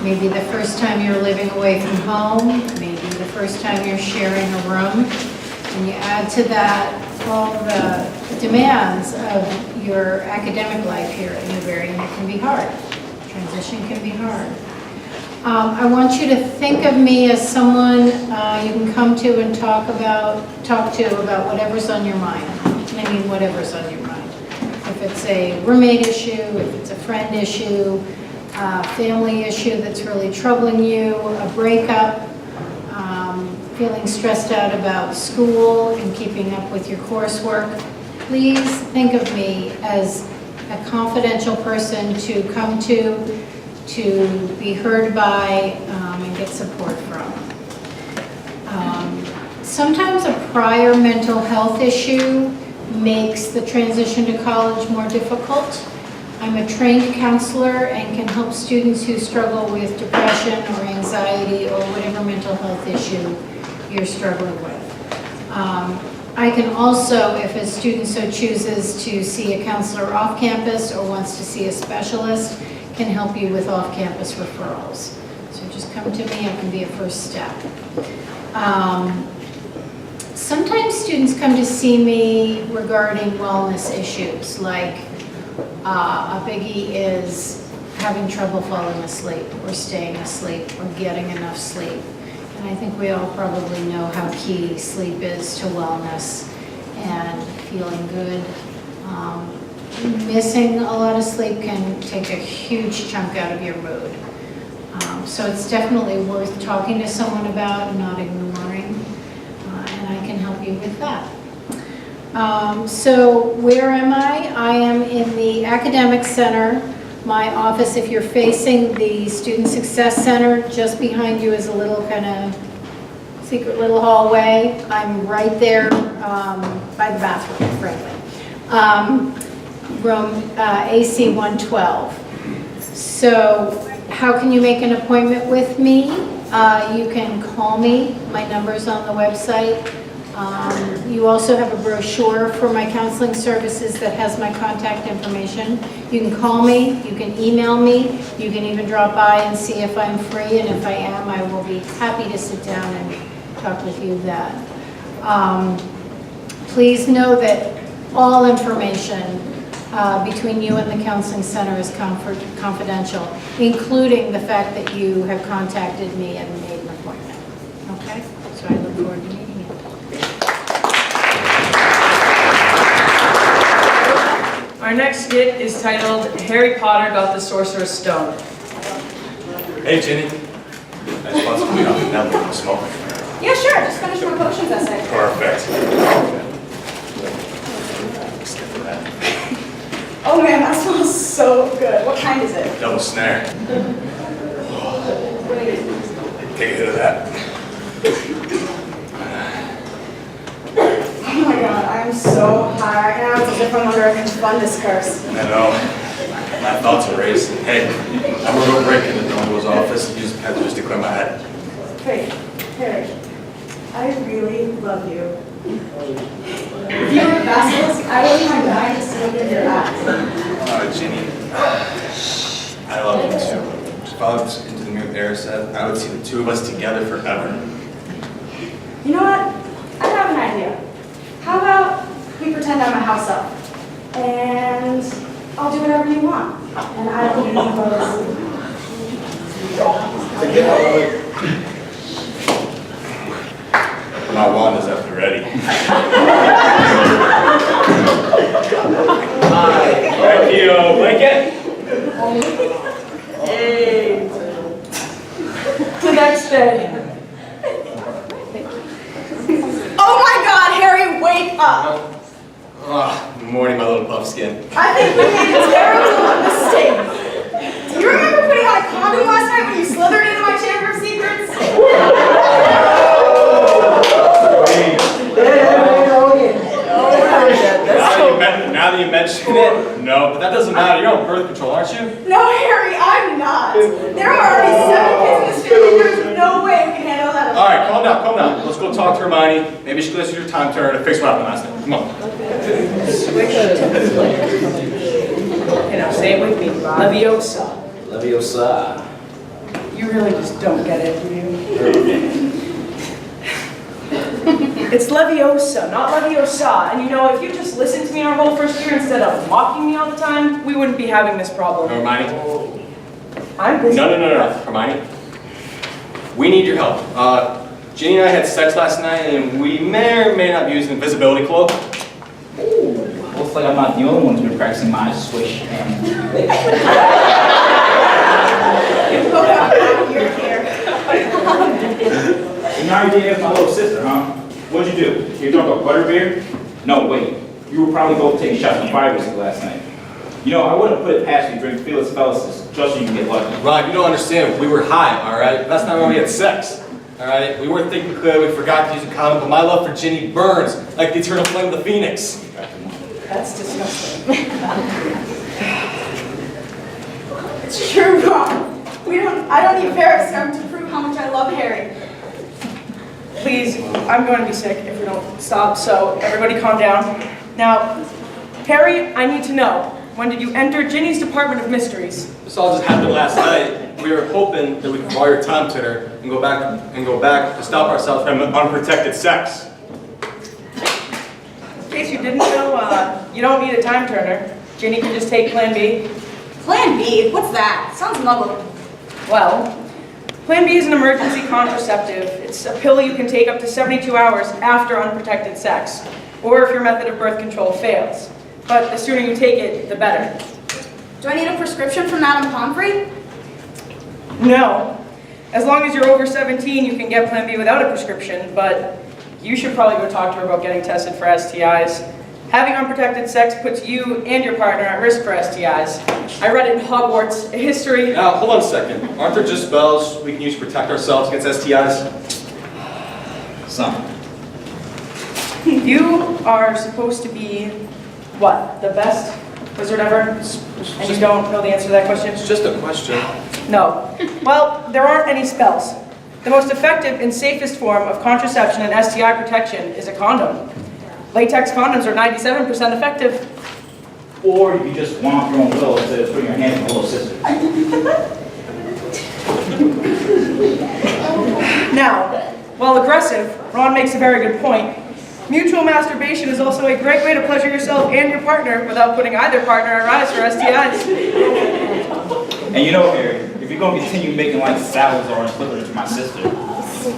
S13: Maybe the first time you're living away from home, maybe the first time you're sharing a room. And you add to that all the demands of your academic life here at Newbury, and it can be hard. Transition can be hard. I want you to think of me as someone you can come to and talk to about whatever's on your mind. And I mean whatever's on your mind. If it's a roommate issue, if it's a friend issue, a family issue that's really troubling you, a breakup, feeling stressed out about school and keeping up with your coursework, please think of me as a confidential person to come to be heard by and get support from. Sometimes a prior mental health issue makes the transition to college more difficult. I'm a trained counselor and can help students who struggle with depression or anxiety or whatever mental health issue you're struggling with. I can also, if a student so chooses to see a counselor off campus or wants to see a specialist, can help you with off-campus referrals. So just come to me, I can be a first step. Sometimes students come to see me regarding wellness issues like A biggie is having trouble falling asleep or staying asleep or getting enough sleep. And I think we all probably know how key sleep is to wellness and feeling good. Missing a lot of sleep can take a huge chunk out of your mood. So it's definitely worth talking to someone about and not ignoring, and I can help you with that. So where am I? I am in the Academic Center. My office, if you're facing the Student Success Center, just behind you is a little kind of secret little hallway. I'm right there by the bathroom, frankly. Room AC 112. So how can you make an appointment with me? You can call me. My number's on the website. You also have a brochure for my counseling services that has my contact information. You can call me, you can email me, you can even drop by and see if I'm free, and if I am, I will be happy to sit down and talk with you then. Please know that all information between you and the Counseling Center is confidential, including the fact that you have contacted me and made an appointment. Okay? So I look forward to meeting you.
S2: Our next skit is titled Harry Potter Got the Sorcerer's Stone.
S10: Hey, Ginny. I just want to clean up the devil and smoke.
S14: Yeah, sure, just finish my potions essay.
S10: Perfect.
S14: Oh man, that smells so good. What kind is it?
S10: Double snare. Take a hit of that.
S14: Oh my god, I'm so high right now. It's as if I'm under a confundus curse.
S10: I know. My thoughts are racing. Hey, I'm gonna go break into Dumbledore's office and use pencils to clear my head.
S14: Hey, Harry, I really love you. If you were basilisk, I would find dying to see in your eyes.
S10: Oh, Ginny. I love you too. If I looked into the mirror there said, I would see the two of us together forever.
S14: You know what? I have an idea. How about we pretend I'm a house elf? And I'll do whatever you want. And I will be
S10: My wand is up and ready. Thank you, blanket.
S14: Hey. The next day. Oh my god, Harry, wake up!
S10: Morning, my little puffskin.
S14: I think we made a terrible mistake. Do you remember putting on a condom last night when you slithered into my chamber of secrets?
S10: Now that you mention it, no, but that doesn't matter. You're on birth control, aren't you?
S14: No, Harry, I'm not. There are already 7 kids in this family. There's no way we can handle that.
S10: All right, calm down, calm down. Let's go talk to Hermione. Maybe she could listen to your time turner to fix what happened last night. Come on.
S2: Okay, now say it with me. Leviosa.
S11: Leviosa.
S2: You really just don't get it, do you? It's Leviosa, not Leviosa. And you know, if you just listened to me our whole first year instead of mocking me all the time, we wouldn't be having this problem.
S10: Hermione?
S2: I'm busy.
S10: No. Hermione. We need your help. Ginny and I had sex last night, and we may or may not be using the invisibility cloak.
S11: Ooh, looks like I'm not the only one who's been practicing my swish.
S14: You're here.
S11: And now you did my little sister, huh? What'd you do? You drunk a butterbeer? No, wait. You were probably both taking shots on fire last night. You know, I wouldn't put it past you to drink Felix Felicis just so you can get lucky.
S10: Rob, you don't understand. We were high, all right? That's not when we had sex, all right? We weren't thinking clearly. We forgot to use a condom, but my love for Ginny burns like the eternal flame of the phoenix.
S2: That's disgusting.
S14: It's true, Ron. I don't need Veriscum to prove how much I love Harry.
S2: Please, I'm going to be sick if we don't stop, so everybody calm down. Now, Harry, I need to know, when did you enter Ginny's Department of Mysteries?
S10: This all just happened last night. We were hoping that we could borrow your time tuner and go back to stop ourselves from unprotected sex.
S2: In case you didn't know, you don't need a time turner. Ginny can just take Plan B.
S14: Plan B? What's that? Sounds muddled.
S2: Well, Plan B is an emergency contraceptive. It's a pill you can take up to 72 hours after unprotected sex, or if your method of birth control fails. But the sooner you take it, the better.
S14: Do I need a prescription from Madame Pomfrey?
S2: No. As long as you're over 17, you can get Plan B without a prescription, but you should probably go talk to her about getting tested for STIs. Having unprotected sex puts you and your partner at risk for STIs. I read it in Hogwarts history.
S10: Now, hold on a second. Aren't there just spells we can use to protect ourselves against STIs?
S11: Some.
S2: You are supposed to be, what, the best wizard ever? And you don't know the answer to that question?
S10: It's just a question.
S2: No. Well, there aren't any spells. The most effective and safest form of contraception and STI protection is a condom. Latex condoms are 97% effective.
S11: Or you just womp your own pillow instead of putting your hand in your little sister.
S2: Now, while aggressive, Ron makes a very good point. Mutual masturbation is also a great way to pleasure yourself and your partner without putting either partner at rise for STIs.
S11: And you know, Harry, if you're going to continue making like Salazar and Slytherin to my sister,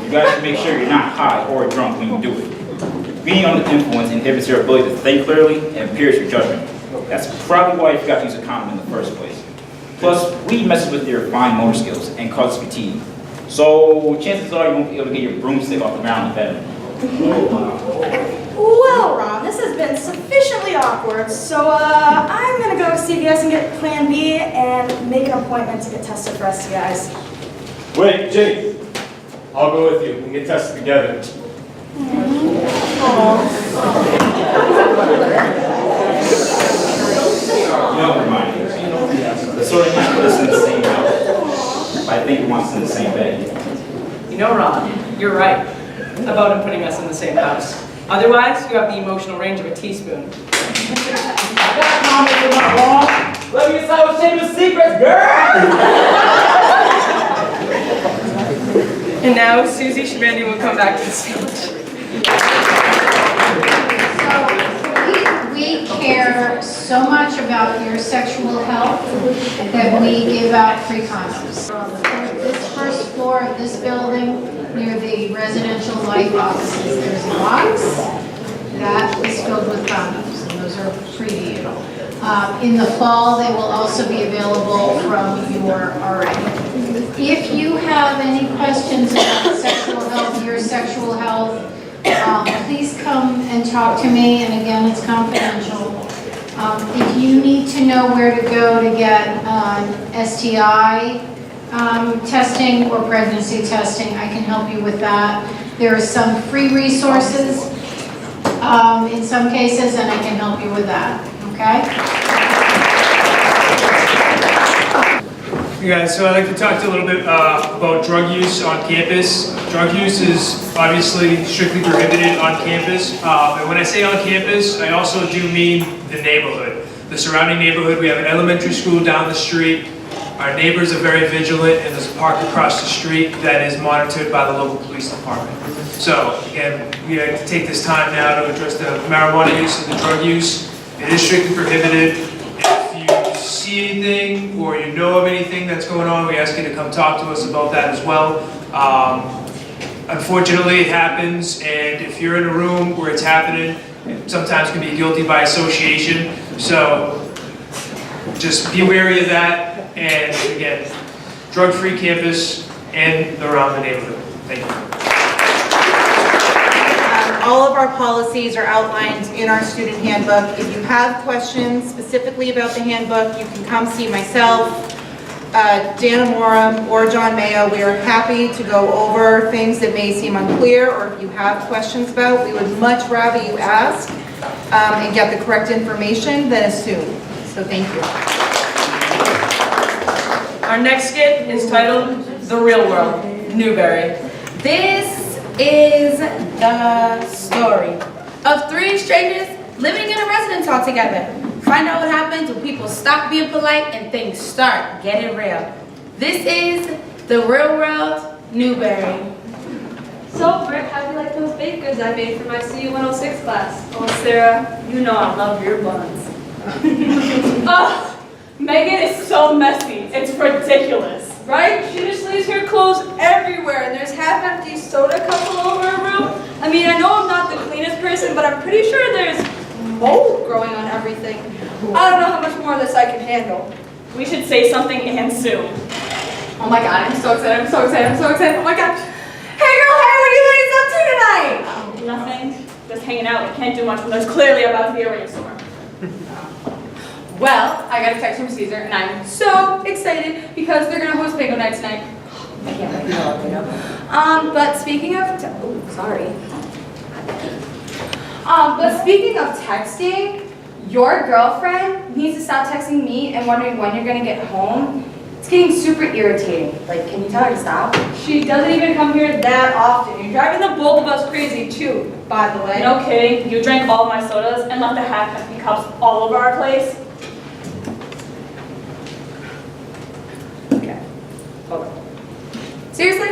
S11: you guys should make sure you're not high or drunk when you do it. Being under influence inhibits your ability to think clearly and impairs your judgment. That's probably why you forgot to use a condom in the first place. Plus, weed messes with your fine motor skills and causes fatigue. So, chances are you won't be able to get your broomstick off the ground in bed.
S14: Well, Ron, this has been sufficiently awkward, so I'm gonna go to CVS and get Plan B and make an appointment to get tested for STIs.
S10: Wait, Ginny. I'll go with you. We can get tested together.
S11: You know, Hermione, the sort of might put us in the same house, but I think he wants us in the same bed.
S2: You know, Ron, you're right about him putting us in the same house. Otherwise, you have the emotional range of a teaspoon.
S11: That comment was not wrong. Let me decide what shameless secrets, girl!
S2: And now, Susie Schmandy will come back to the stage.
S13: We care so much about your sexual health that we give out free condoms. This first floor of this building, near the residential life offices, there's a box that is filled with condoms, and those are free to you. In the fall, they will also be available from your RA. If you have any questions about sexual health, your sexual health, please come and talk to me, and again, it's confidential. If you need to know where to go to get STI testing or pregnancy testing, I can help you with that. There are some free resources in some cases, and I can help you with that, okay?
S9: You guys, so I'd like to talk to you a little bit about drug use on campus. Drug use is obviously strictly prohibited on campus. And when I say on campus, I also do mean the neighborhood. The surrounding neighborhood, we have an elementary school down the street. Our neighbors are very vigilant, and there's a park across the street that is monitored by the local police department. So again, we like to take this time now to address the marijuana use and the drug use. It is strictly prohibited. If you see anything or you know of anything that's going on, we ask you to come talk to us about that as well. Unfortunately, it happens, and if you're in a room where it's happening, it sometimes can be guilty by association. So just be wary of that. And again, drug-free campus and around the neighborhood. Thank you.
S1: All of our policies are outlined in our student handbook. If you have questions specifically about the handbook, you can come see myself, Dana Morum, or John Mayo. We are happy to go over things that may seem unclear or if you have questions about. We would much rather you ask and get the correct information than assume. So thank you.
S2: Our next skit is titled The Real World, Newbury.
S6: This is the story of three strangers living in a residence hall together. Find out what happens when people stop being polite and things start getting real. This is The Real World, Newbury.
S15: So, Britt, how do you like those baked goods I made for my CU 106 class? Oh, Sarah, you know I love your buns.
S4: Ugh, Megan is so messy. It's ridiculous.
S16: Right? She just leaves her clothes everywhere, and there's half-empty soda cups all over her room. I mean, I know I'm not the cleanest person, but I'm pretty sure there's mold growing on everything. I don't know how much more of this I can handle.
S4: We should say something and soon.
S16: Oh my god, I'm so excited, I'm so excited, I'm so excited. Oh my god. Hey girl, hey, what are you ladies up to tonight?
S4: Nothing. Just hanging out. We can't do much when there's clearly about to be a rainstorm.
S16: Well, I got a text from Caesar, and I'm so excited because they're gonna host bingo night tonight. I can't wait. I love bingo. But speaking of, but speaking of texting, your girlfriend needs to stop texting me and wondering when you're gonna get home. It's getting super irritating. Like, can you tell her to stop? She doesn't even come here that often. You're driving the both of us crazy too, by the way.
S4: No kidding. You drank all my sodas and left the half-empty cups all over our place.
S16: Hold on. Seriously?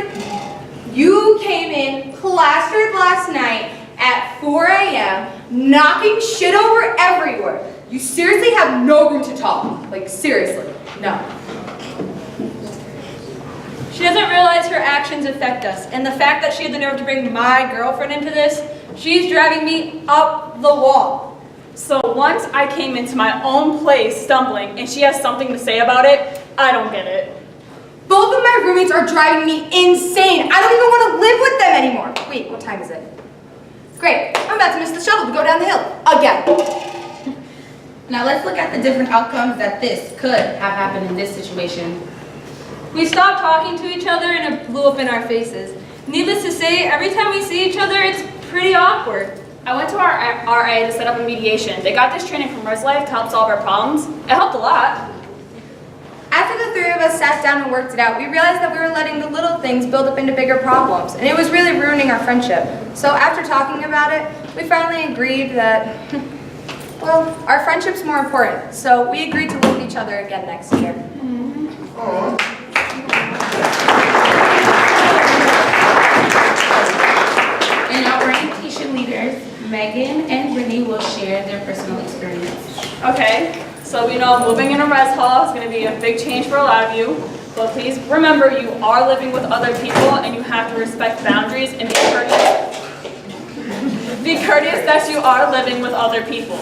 S16: You came in plastered last night at 4 a.m., knocking shit over everywhere. You seriously have no room to talk. Like, seriously, no. She doesn't realize her actions affect us, and the fact that she had the nerve to bring my girlfriend into this, she's driving me up the wall.
S4: So once I came into my own place stumbling and she has something to say about it, I don't get it.
S16: Both of my roommates are driving me insane. I don't even want to live with them anymore. Wait, what time is it? Great, I'm about to miss the shuttle to go down the hill, again.
S6: Now let's look at the different outcomes that this could have happened in this situation.
S16: We stopped talking to each other and it blew up in our faces. Needless to say, every time we see each other, it's pretty awkward.
S4: I went to our RA to set up a mediation. They got this training from Res Life to help solve our problems. It helped a lot.
S7: After the three of us sat down and worked it out, we realized that we were letting the little things build up into bigger problems, and it was really ruining our friendship. So after talking about it, we finally agreed that, well, our friendship's more important. So we agreed to live with each other again next year.
S6: And our orientation leaders, Megan and Brittany, will share their personal experience.
S4: Okay, so we know moving in a res hall is going to be a big change for a lot of you, but please remember you are living with other people and you have to respect boundaries and be courteous. Be courteous that you are living with other people.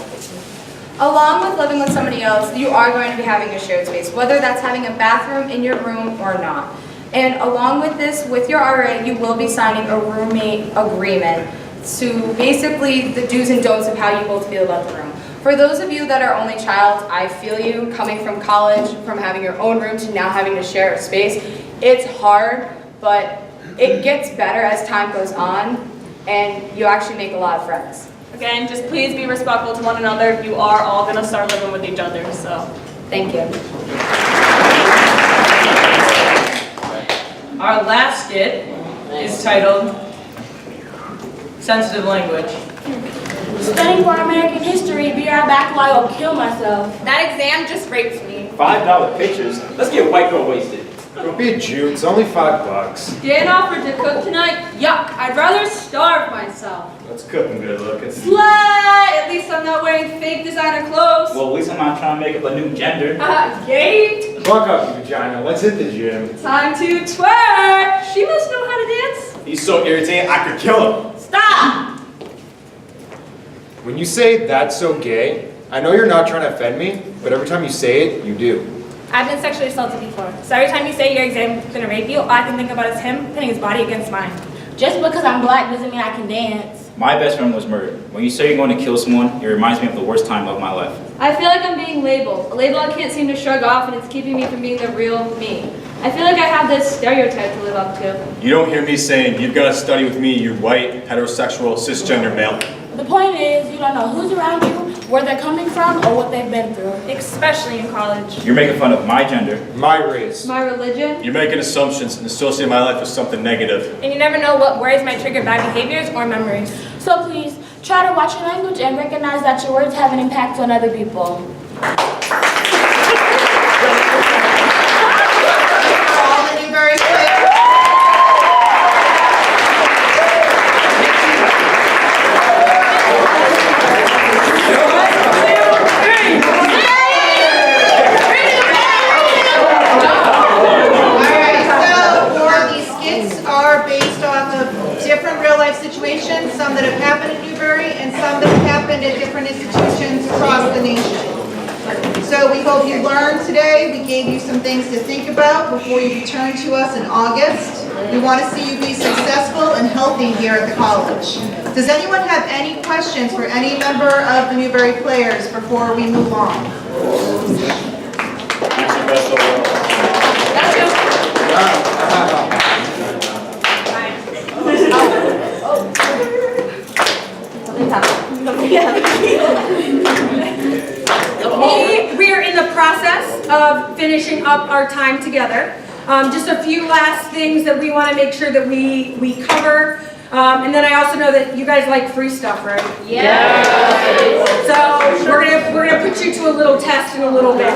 S7: Along with living with somebody else, you are going to be having a shared space, whether that's having a bathroom in your room or not. And along with this, with your RA, you will be signing a roommate agreement to basically the do's and don'ts of how you both feel about the room. For those of you that are only child, I feel you, coming from college, from having your own room to now having to share a space. It's hard, but it gets better as time goes on, and you actually make a lot of friends.
S4: Again, just please be respectful to one another. You are all going to start living with each other, so.
S7: Thank you.
S2: Our last skit is titled Sensitive Language.
S15: Studying for American history, be right back or I will kill myself.
S12: That exam just raped me.
S11: $5 pictures? Let's get white girl wasted.
S3: Don't be a Jew, it's only $5.
S16: Dan offered to cook tonight. Yuck, I'd rather starve myself.
S10: That's cooking good looking.
S16: Slut! At least I'm not wearing fake designer clothes.
S11: Well, at least I'm not trying to make up a new gender.
S16: Gay.
S3: Buck up, you vagina, let's hit the gym.
S16: Time to twerk. She must know how to dance.
S10: He's so irritating, I could kill him.
S16: Stop!
S3: When you say that's so gay, I know you're not trying to offend me, but every time you say it, you do.
S12: I've been sexually assaulted before, so every time you say your exam's gonna rape you, all I can think about is him putting his body against mine.
S15: Just because I'm black doesn't mean I can dance.
S11: My best friend was murdered. When you say you're going to kill someone, it reminds me of the worst time of my life.
S16: I feel like I'm being labeled. A label I can't seem to shrug off, and it's keeping me from being the real me. I feel like I have this stereotype to live up to.
S10: You don't hear me saying, you've got to study with me, you white, heterosexual, cisgender male.
S15: The point is, you don't know who's around you, where they're coming from, or what they've been through.
S12: Especially in college.
S11: You're making fun of my gender,
S3: my race,
S16: my religion.
S10: You're making assumptions and associating my life with something negative.
S12: And you never know what words might trigger bad behaviors or memories.
S15: So please, try to watch your language and recognize that your words have an impact on other people.
S1: All the Newbury players. off of different real-life situations, some that have happened in Newbury and some that have happened at different institutions across the nation. So we hope you learned today. We gave you some things to think about before you return to us in August. We want to see you be successful and healthy here at the college. Does anyone have any questions for any member of the Newbury Players before we move on?
S17: We are in the process of finishing up our time together. Just a few last things that we want to make sure that we cover. And then I also know that you guys like free stuff, right? Yeah. So we're gonna put you to a little test in a little bit.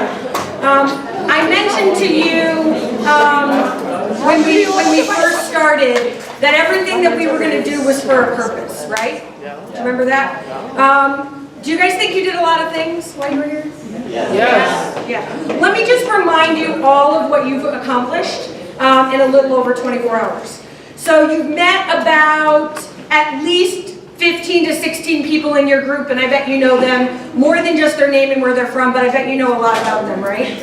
S17: I mentioned to you when we first started that everything that we were gonna do was for a purpose, right? Do you remember that? Do you guys think you did a lot of things while you were here? Yes. Yeah. Let me just remind you all of what you've accomplished in a little over 24 hours. So you've met about at least 15 to 16 people in your group, and I bet you know them more than just their name and where they're from, but I bet you know a lot about them, right?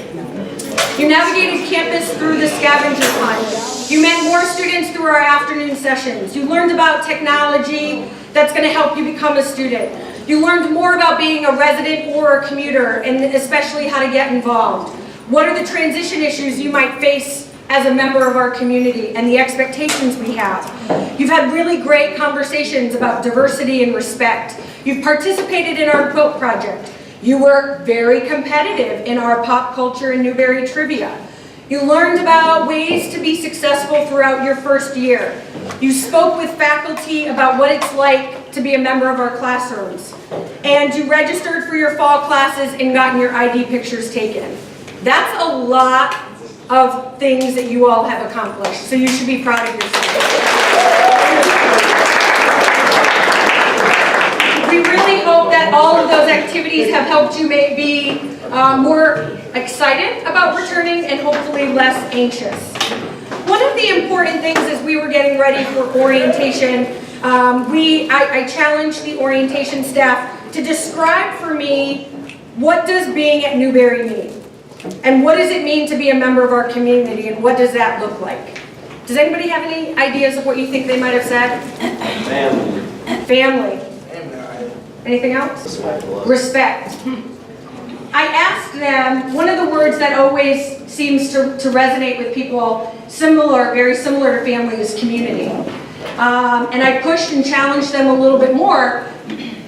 S17: You navigated campus through the scavenger hunt. You met more students through our afternoon sessions. You learned about technology that's going to help you become a student. You learned more about being a resident or a commuter, and especially how to get involved. What are the transition issues you might face as a member of our community and the expectations we have? You've had really great conversations about diversity and respect. You've participated in our quilt project. You were very competitive in our pop culture and Newbury trivia. You learned about ways to be successful throughout your first year. You spoke with faculty about what it's like to be a member of our classrooms. And you registered for your fall classes and gotten your ID pictures taken. That's a lot of things that you all have accomplished, so you should be proud of yourself. We really hope that all of those activities have helped you be more excited about returning and hopefully less anxious. One of the important things as we were getting ready for orientation, I challenged the orientation staff to describe for me, what does being at Newbury mean? And what does it mean to be a member of our community, and what does that look like? Does anybody have any ideas of what you think they might have said?
S8: Family.
S17: Family. Anything else? Respect. I asked them, one of the words that always seems to resonate with people very similar to family is community. And I pushed and challenged them a little bit more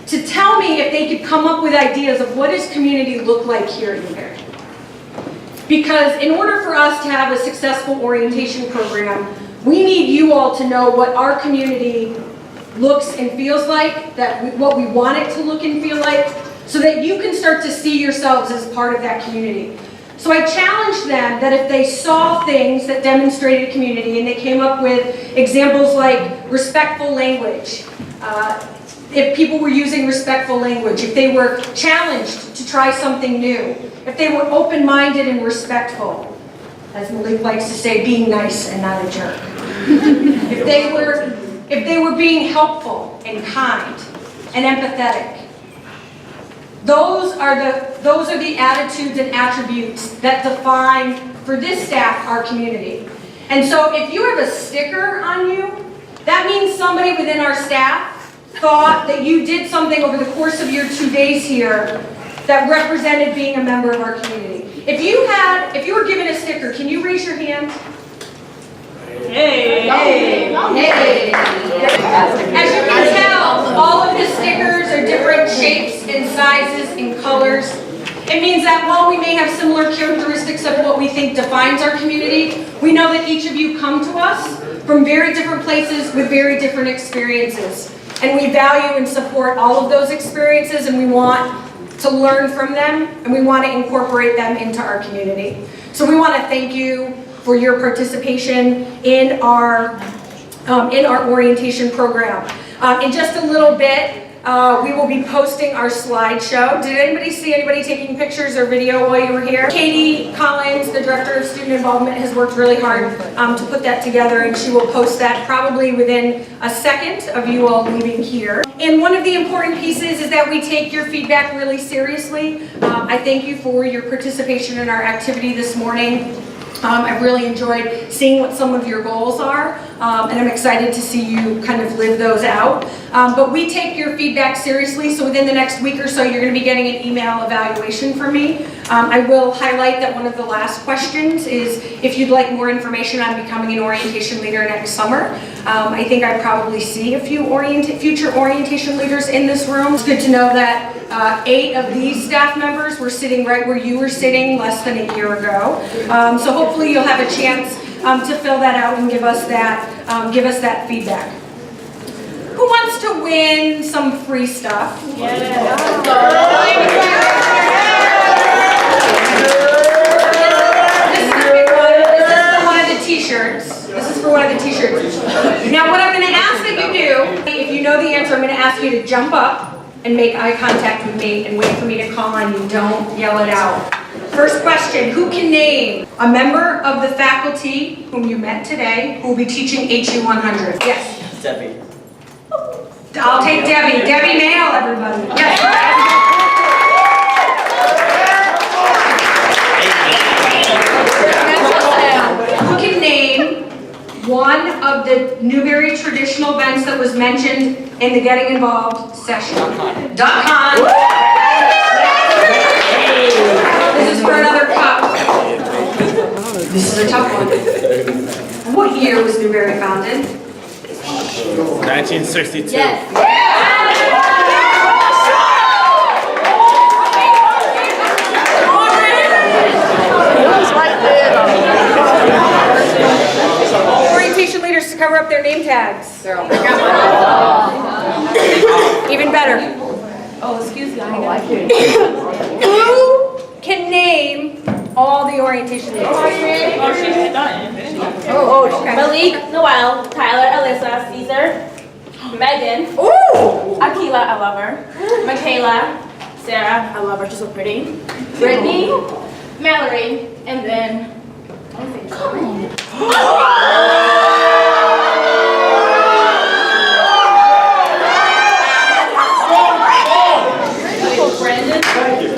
S17: to tell me if they could come up with ideas of what does community look like here in Newbury. Because in order for us to have a successful orientation program, we need you all to know what our community looks and feels like, what we want it to look and feel like, so that you can start to see yourselves as part of that community. So I challenged them that if they saw things that demonstrated community, and they came up with examples like respectful language, if people were using respectful language, if they were challenged to try something new, if they were open-minded and respectful, as Malik likes to say, being nice and not a jerk. If they were being helpful and kind and empathetic. Those are the attitudes and attributes that define, for this staff, our community. And so if you have a sticker on you, that means somebody within our staff thought that you did something over the course of your 2 days here that represented being a member of our community. If you were given a sticker, can you raise your hand? Hey. Hey. Hey. As you can tell, all of the stickers are different shapes and sizes and colors. It means that while we may have similar characteristics of what we think defines our community, we know that each of you come to us from very different places with very different experiences. And we value and support all of those experiences, and we want to learn from them, and we want to incorporate them into our community. So we want to thank you for your participation in our orientation program. In just a little bit, we will be posting our slideshow. Did anybody see anybody taking pictures or video while you were here? Katie Collins, the Director of Student Involvement, has worked really hard to put that together, and she will post that probably within a second of you all leaving here. And one of the important pieces is that we take your feedback really seriously. I thank you for your participation in our activity this morning. I've really enjoyed seeing what some of your goals are, and I'm excited to see you kind of live those out. But we take your feedback seriously, so within the next week or so, you're going to be getting an email evaluation from me. I will highlight that one of the last questions is if you'd like more information on becoming an orientation leader next summer. I think I probably see a few future orientation leaders in this room. It's good to know that 8 of these staff members were sitting right where you were sitting less than a year ago. So hopefully you'll have a chance to fill that out and give us that feedback. Who wants to win some free stuff? This is for one of the t-shirts. Now what I'm going to ask that you do, if you know the answer, I'm going to ask you to jump up and make eye contact with me and wait for me to call on you. Don't yell it out. First question, who can name a member of the faculty whom you met today who will be teaching HU 100? Yes?
S5: Debbie.
S17: I'll take Debbie. Debbie Mail, everybody. Yes. Who can name one of the Newbury traditional events that was mentioned in the Getting Involved session? Duck Hunt. This is for another cup. This is a tough one. What year was Newbury founded?
S10: 1962.
S17: Yes. Orientation leaders to cover up their name tags. Even better. Oh, excuse me. I like it. Who can name all the orientation leaders?
S15: Okay. Malik, Noel, Tyler, Alyssa, Caesar, Megan, Akila, I love her, Michaela, Sarah, I love her, she's so pretty, Brittany, Mallory, and then, Brandon,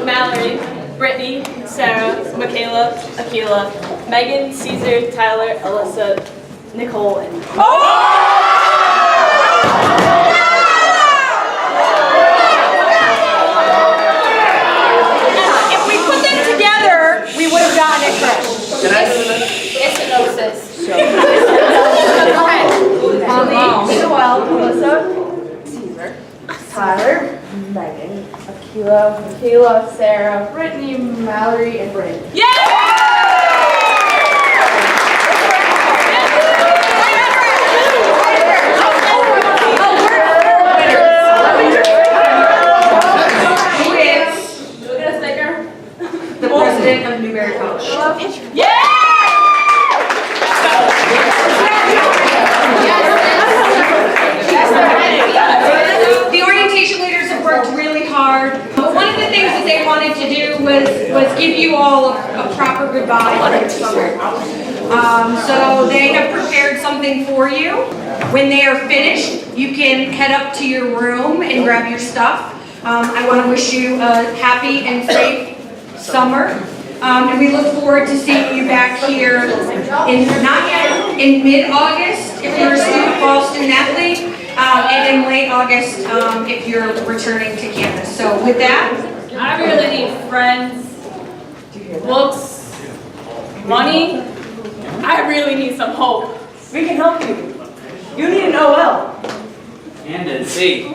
S15: Mallory, Brittany, Sarah, Michaela, Akila, Megan, Caesar, Tyler, Alyssa, Nicole, and
S17: if we put them together, we would have gotten it correct.
S15: it's a gnosis.
S17: Go ahead.
S14: Noel, Alyssa, Caesar, Tyler, Megan, Akila, Michaela, Sarah, Brittany, Mallory, and Brandon.
S17: The president of Newbury College. The orientation leaders have worked really hard. But one of the things that they wanted to do was give you all a proper goodbye next summer. So they have prepared something for you. When they are finished, you can head up to your room and grab your stuff. I want to wish you a happy and safe summer. And we look forward to seeing you back here in mid-August if you're a student, fall student athlete, and in late August if you're returning to campus. So with that,
S4: I really need friends, books, money. I really need some hope.
S18: We can help you. You need an OL.
S5: And a Z.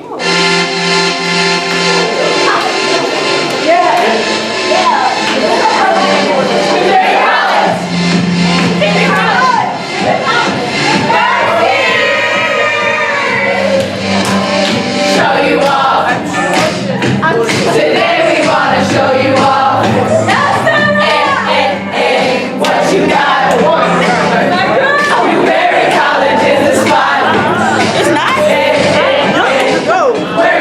S18: Show you off. Today we want to show you off. What you got? Newbury College is a spot. It's not. We're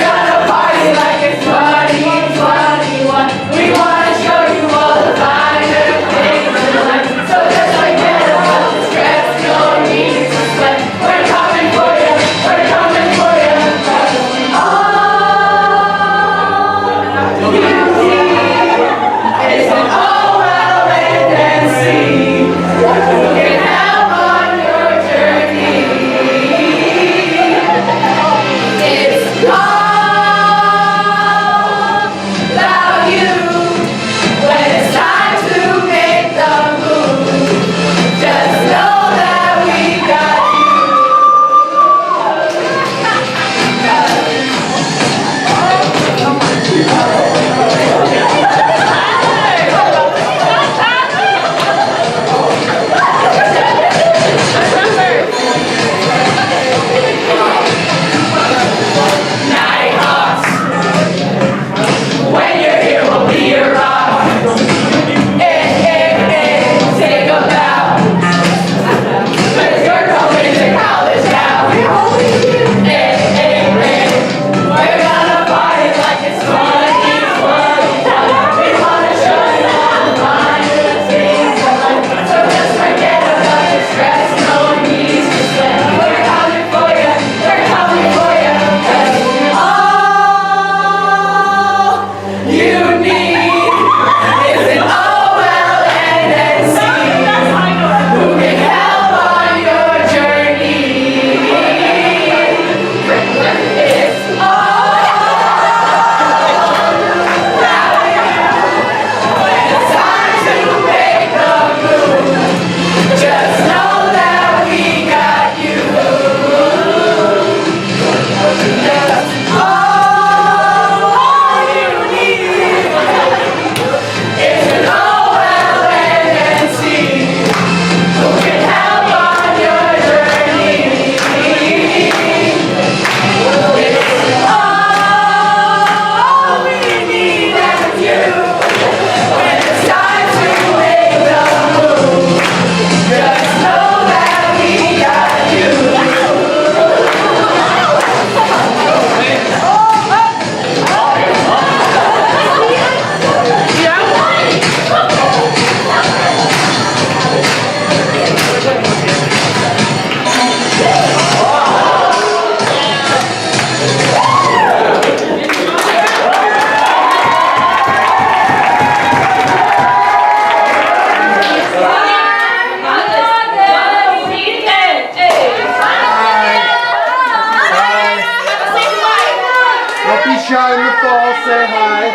S19: shot in the fall, say hi.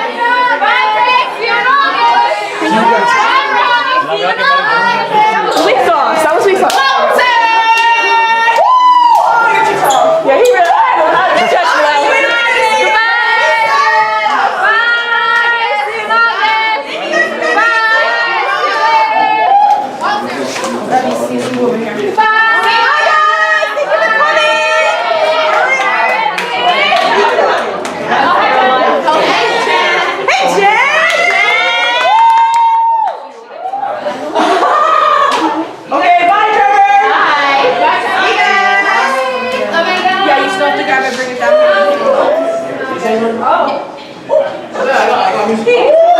S18: Bye, Chris. See you in August.
S15: That was weak sauce. That was weak sauce. Yeah, he really. I touched me that one.
S18: Let me see you over here.
S15: Okay, bye, Trevor.
S18: Bye. See you guys.
S15: Yeah, you still have to grab it, bring it down.
S18: Oh.